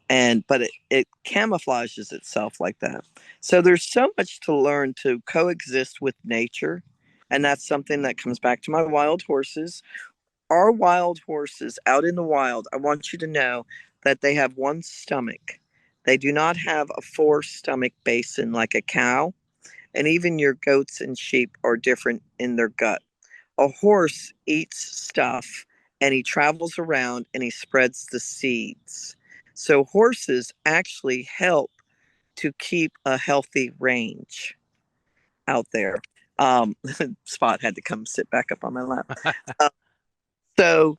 But it camouflages itself like that. So there's so much to learn to coexist with nature. And that's something that comes back to my wild horses. Our wild horses out in the wild, I want you to know that they have one stomach. They do not have a four stomach basin like a cow. And even your goats and sheep are different in their gut. A horse eats stuff and he travels around and he spreads the seeds. So horses actually help to keep a healthy range out there. Spot had to come sit back up on my lap. Uh, so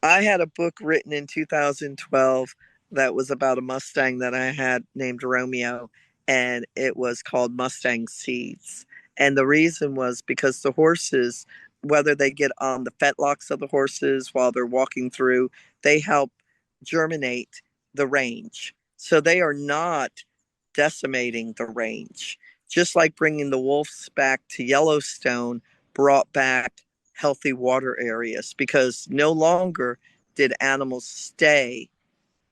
I had a book written in 2012 that was about a Mustang that I had named Romeo, and it was called Mustang Seeds. And the reason was because the horses, whether they get on the fetlocks of the horses while they're walking through, they help germinate the range. So they are not decimating the range. Just like bringing the wolves back to Yellowstone brought back healthy water areas because no longer did animals stay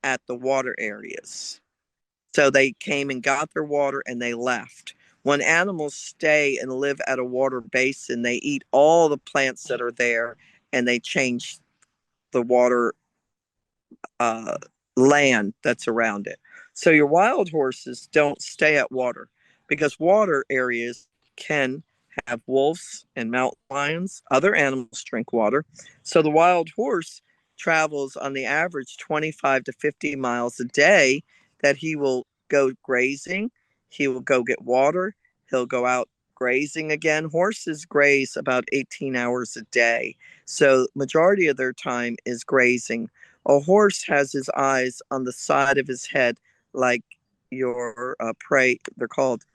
at the water areas. So they came and got their water and they left. When animals stay and live at a water basin, they eat all the plants that are there and they change the water uh, land that's around it. So your wild horses don't stay at water because water areas can have wolves and mountain lions. Other animals drink water. So the wild horse travels on the average 25 to 50 miles a day that he will go grazing. He will go get water. He'll go out grazing again. Horses graze about 18 hours a day. So majority of their time is grazing. A horse has his eyes on the side of his head, like your prey. They're called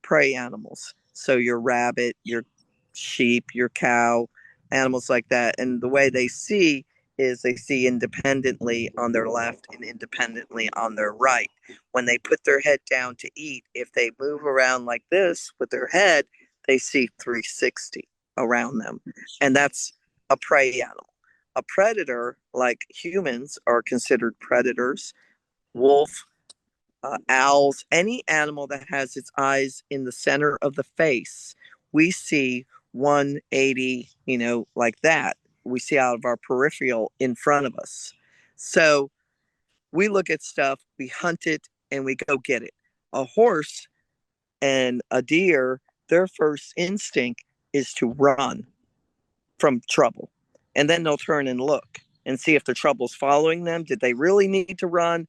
prey animals. So your rabbit, your sheep, your cow, animals like that. And the way they see is they see independently on their left and independently on their right. When they put their head down to eat, if they move around like this with their head, they see 360 around them. And that's a prey animal. A predator, like humans, are considered predators. Wolf, owls, any animal that has its eyes in the center of the face, we see 180, like that. We see out of our peripheral in front of us. So we look at stuff, we hunt it, and we go get it. A horse and a deer, their first instinct is to run from trouble. And then they'll turn and look and see if the trouble's following them. Did they really need to run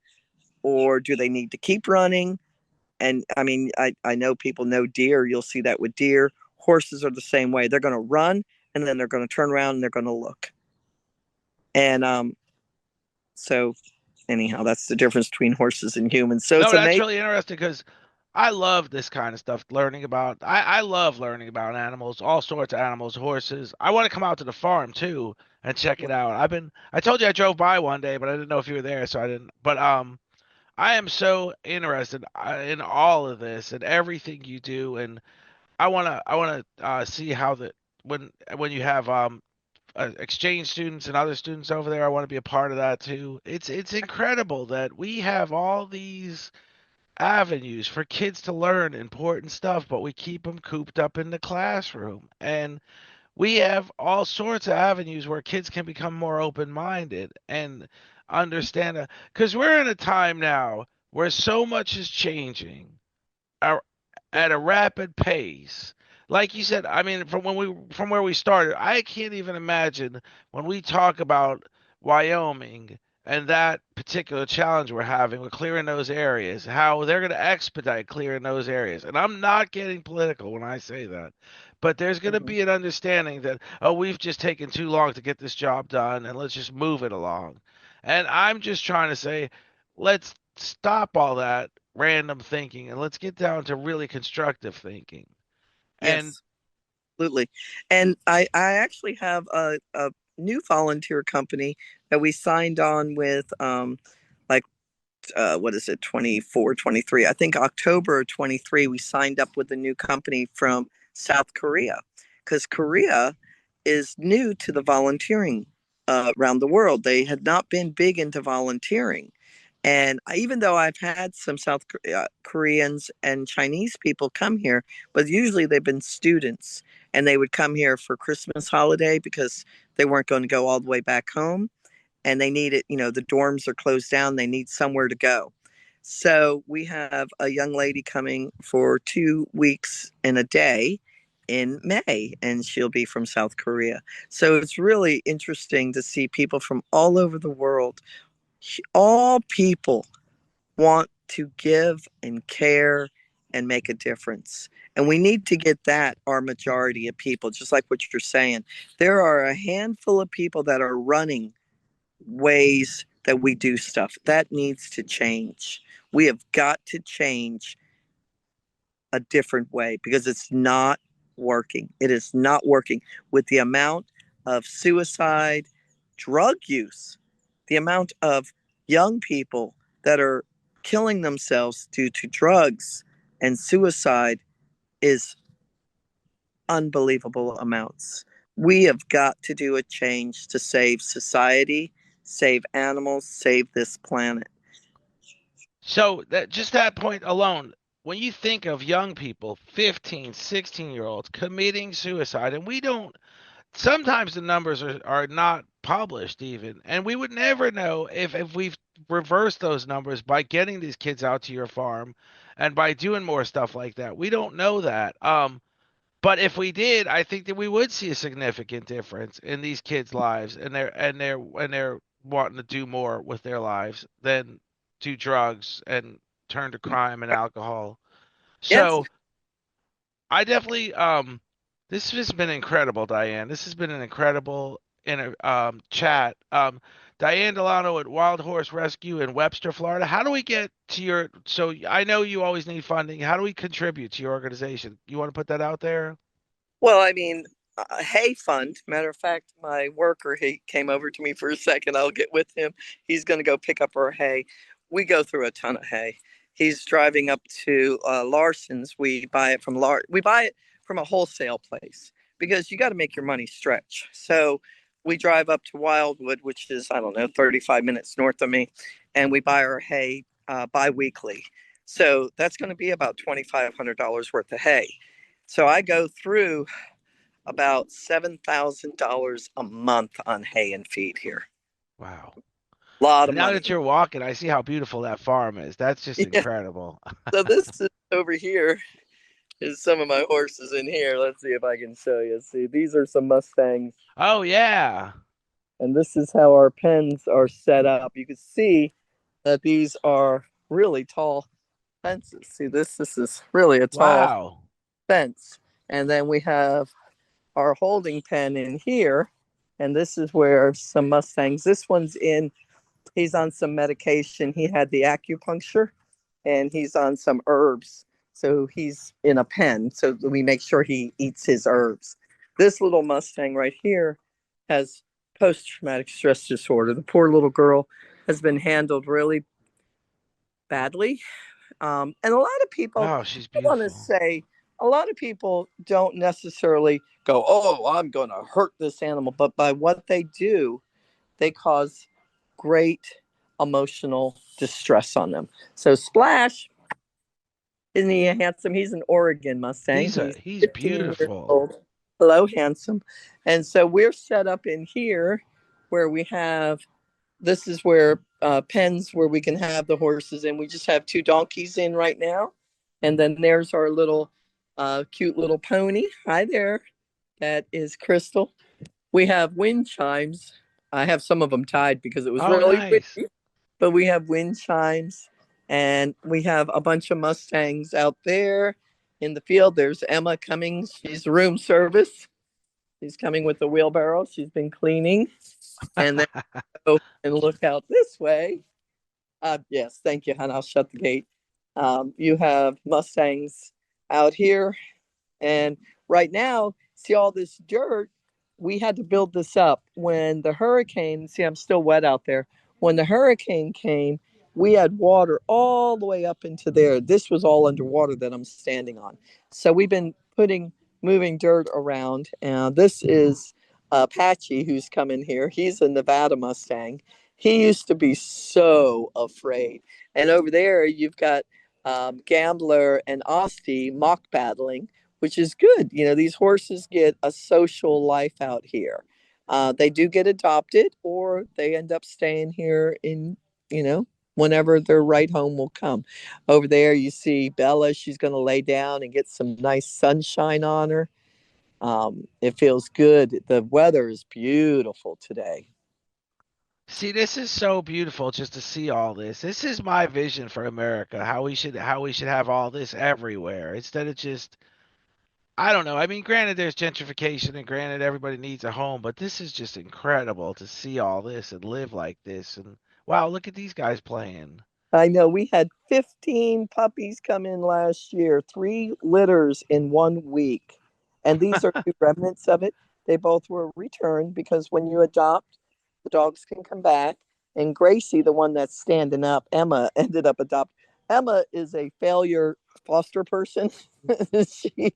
or do they need to keep running? And I mean, I know people know deer. You'll see that with deer. Horses are the same way. They're going to run and then they're going to turn around and they're going to look. And so, anyhow, that's the difference between horses and humans. So
No,
it's
that's
amazing.
really interesting because I love this kind of stuff. Learning about, I love learning about animals, all sorts of animals, horses. I want to come out to the farm too and check it out. I told you I drove by one day, but I didn't know if you were there, so I didn't. But I am so interested in all of this and everything you do, and I wanna see how the when you have exchange students and other students over there. I want to be a part of that too. It's incredible that we have all these avenues for kids to learn important stuff, but we keep them cooped up in the classroom. And we have all sorts of avenues where kids can become more open-minded. And understand that, because we're in a time now where so much is changing a- at a rapid pace. Like you said, I mean, from where we started, I can't even imagine when we talk about Wyoming and that particular challenge we're having with clearing those areas, how they're going to expedite clearing those areas. And I'm not getting political when I say that, but there's going to
Mhm.
be an understanding that, oh, we've just taken too long to get this job done, and let's just move it along. And I'm just trying to say, let's stop all that random thinking and let's get down to really constructive thinking. And
Yes, absolutely. And I actually have a new volunteer company that we signed on with, like what is it, 24, 23? I think October 23, we signed up with a new company from South Korea, because Korea is new to the volunteering around the world. They had not been big into volunteering. And even though I've had some Koreans and Chinese people come here, but usually they've been students, and they would come here for Christmas holiday because they weren't going to go all the way back home, and they need it, the dorms are closed down, they need somewhere to go. So we have a young lady coming for 2 weeks and a day in May, and she'll be from South Korea. So it's really interesting to see people from all over the world. All people want to give and care and make a difference. And we need to get that, our majority of people, just like what you're saying. There are a handful of people that are running ways that we do stuff. That needs to change. We have got to change a different way because it's not working. It is not working with the amount of suicide, drug use, the amount of young people that are killing themselves due to drugs and suicide is unbelievable amounts. We have got to do a change to save society, save animals, save this planet.
so that just that point alone, when you think of young people, 15, 16-year-olds committing suicide, and we don't, sometimes the numbers are not published even, and we would never know if we've reversed those numbers by getting these kids out to your farm and by doing more stuff like that. We don't know that. But if we did, I think that we would see a significant difference in these kids' lives, and they're wanting to do more with their lives than do drugs and turn to crime and alcohol.
Yes.
So I definitely this has been incredible, Diane. This has been an incredible in chat. Diane Delano at Wild Horse Rescue in Webster, Florida. How do we get to your? So I know you always need funding. How do we contribute to your organization? You want to put that out there?
Well, I mean, hay fund. Matter of fact, my worker, he came over to me for a second. I'll get with him. He's going to go pick up our hay. We go through a ton of hay. He's driving up to Larson's. We buy it from a wholesale place because you got to make your money stretch. So we drive up to Wildwood, which is, I don't know, 35 minutes north of me, and we buy our hay bi-weekly. So that's going to be about $2,500 worth of hay. So I go through about $7,000 a month on hay and feed here.
Wow.
A lot
And
of
now that
money.
you're walking, I see how beautiful that farm is. That's just
Yeah.
incredible.
So this is over here is some of my horses in here. Let's see if I can show you. See, these are some Mustangs,
Oh yeah.
and this is how our pens are set up. You can see that these are really tall fences. See, this is really a tall
Wow.
fence. And then we have our holding pen in here, and this is where some Mustangs. This one's in. He's on some medication. He had the acupuncture, and he's on some herbs. So he's in a pen. So we make sure he eats his herbs. This little Mustang right here has post traumatic stress disorder. The poor little girl has been handled really badly. And a lot of people,
Wow, she's
I want to
beautiful.
say, a lot of people don't necessarily go, oh, I'm going to hurt this animal. But by what they do, they cause great emotional distress on them. So Splash, isn't he handsome? He's an Oregon Mustang. He's
He's
15 years
beautiful.
old. Hello, handsome. And so we're set up in here where we have this is where pens where we can have the horses, and we just have two donkeys in right now. And then there's our little cute little pony. Hi there. That is Crystal. We have wind chimes. I have some of them tied because it was
Oh,
really
nice.
windy, but we have wind chimes, and we have a bunch of Mustangs out there in the field. There's Emma coming. She's room service. She's coming with the wheelbarrow. She's been cleaning. And then go and look out this way. Yes, thank you, hon. I'll shut the gate. You have Mustangs out here, and right now, see all this dirt. We had to build this up when the hurricane. See, I'm still wet out there. When the hurricane came, we had water all the way up into there. This was all underwater that I'm standing on. So we've been moving dirt around. And this is Apache who's come in here. He's a Nevada Mustang. He used to be so afraid. And over there, you've got Gambler and Osti mock battling, which is good. You know, these horses get a social life out here. They do get adopted, or they end up staying here in, you know, whenever their right home will come. Over there, you see Bella. She's going to lay down and get some nice sunshine on her. It feels good. The weather is beautiful today.
See, this is so beautiful just to see all this. This is my vision for America, how we should have all this everywhere instead of just I don't know. I mean, granted there's gentrification and granted everybody needs a home, but this is just incredible to see all this and live like this and wow, look at these guys playing.
I know we had 15 puppies come in last year, three litters in 1 week. And these are two remnants of it. They both were returned because when you adopt, the dogs can come back. And Gracie, the one that's standing up, Emma, ended up adopting. Emma is a failure foster person. She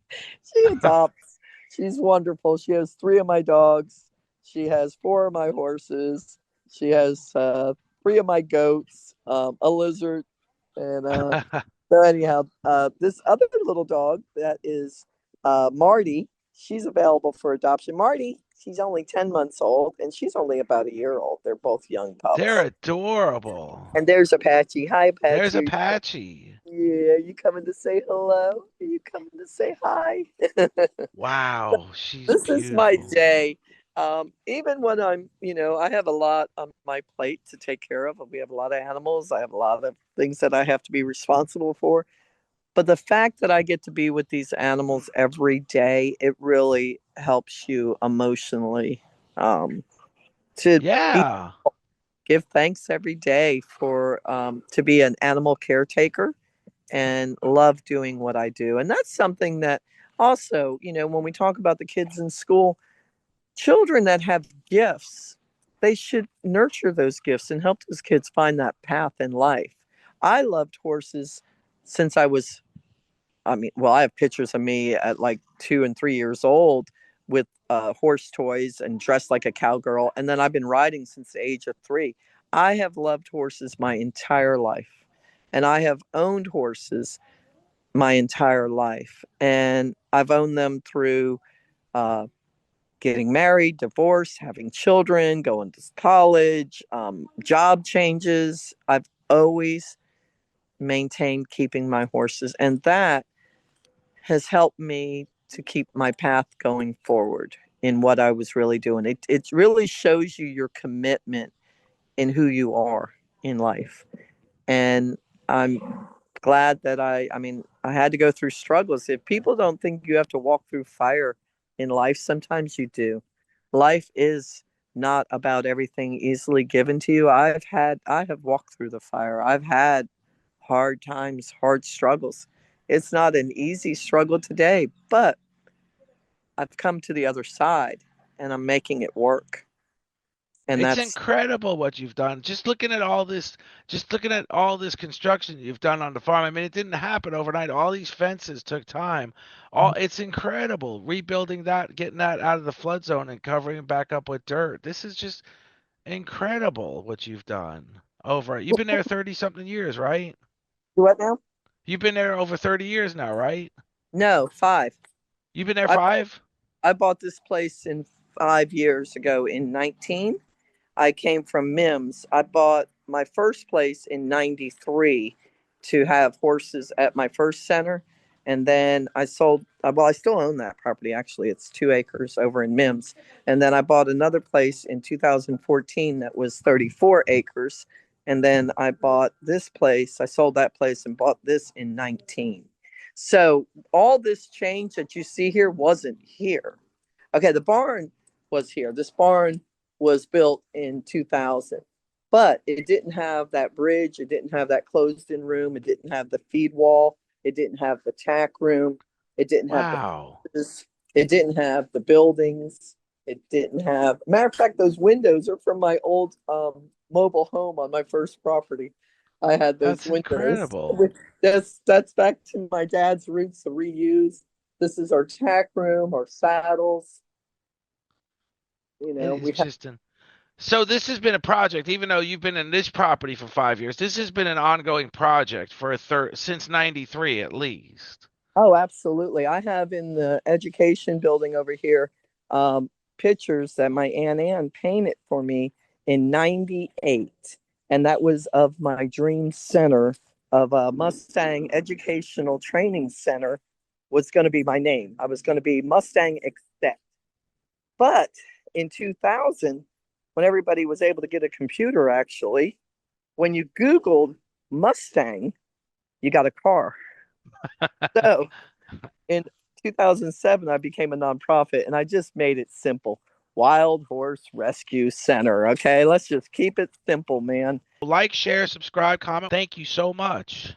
adopts. She's wonderful. She has three of my dogs. She has four of my horses. She has three of my goats, a lizard, and so anyhow, this other little dog that is Marty, she's available for adoption. Marty, she's only 10 months old, and she's only about a year old. They're both young
They're
pups.
adorable.
And there's Apache. Hi,
There's
Apache.
Apache.
Yeah, you coming to say hello? Are you coming to say hi?
Wow, she's
This is my
beautiful.
day. Even when I'm, I have a lot on my plate to take care of. We have a lot of animals. I have a lot of things that I have to be responsible for. But the fact that I get to be with these animals every day, it really helps you emotionally to
Yeah.
give thanks every day for to be an animal caretaker and love doing what I do. And that's something that also, when we talk about the kids in school, children that have gifts, they should nurture those gifts and help those kids find that path in life. I loved horses since I have pictures of me at like 2 and 3 years old with horse toys and dressed like a cowgirl. And then I've been riding since the age of 3. I have loved horses my entire life. And I have owned horses my entire life. And I've owned them through uh, getting married, divorce, having children, going to college, job changes. I've always maintained keeping my horses. And that has helped me to keep my path going forward in what I was really doing. It really shows you your commitment in who you are in life. And I'm glad that I had to go through struggles. If people don't think you have to walk through fire in life, sometimes you do. Life is not about everything easily given to you. I have walked through the fire. I've had hard times, hard struggles. It's not an easy struggle today, but I've come to the other side and I'm making it work. And
It's
that's
incredible what you've done. Just looking at all this construction you've done on the farm. I mean, it didn't happen overnight. All these fences took time. It's incredible. Rebuilding that, getting that out of the flood zone and covering it back up with dirt. This is just incredible what you've done. You've been there 30 something years, right?
what now?
You've been there over 30 years now, right?
No, 5.
You've been there
I
5?
I bought this place in 5 years ago in 19. I came from Mims. I bought my first place in 93 to have horses at my first center. And then I sold, well, I still own that property actually. It's 2 acres over in Mims. And then I bought another place in 2014 that was 34 acres. And then I bought this place. I sold that place and bought this in 19. So all this change that you see here wasn't here. Okay, the barn was here. This barn was built in 2000, but it didn't have that bridge. It didn't have that closed in room. It didn't have the feed wall. It didn't have the tack room. It didn't have the
Wow.
fences. It didn't have the buildings. It didn't have, matter of fact, those windows are from my old mobile home on my first property. I had those
That's
windows.
incredible.
That's back to my dad's roots to reuse. This is our tack room, our saddles.
It is
We have.
just an So this has been a project, even though you've been in this property for 5 years. This has been an ongoing project for since '93 at least.
Oh, absolutely. I have in the education building over here pictures that my Aunt Ann painted for me in 98. And that was of my dream center of Mustang Educational Training Center was going to be my name. I was going to be Mustang Exec. But in 2000, when everybody was able to get a computer, actually, when you Googled Mustang, you got a car. So in 2007, I became a nonprofit and I just made it simple. Wild Horse Rescue Center. Okay, let's just keep it simple, man.
Like, share, subscribe, comment. Thank you so much.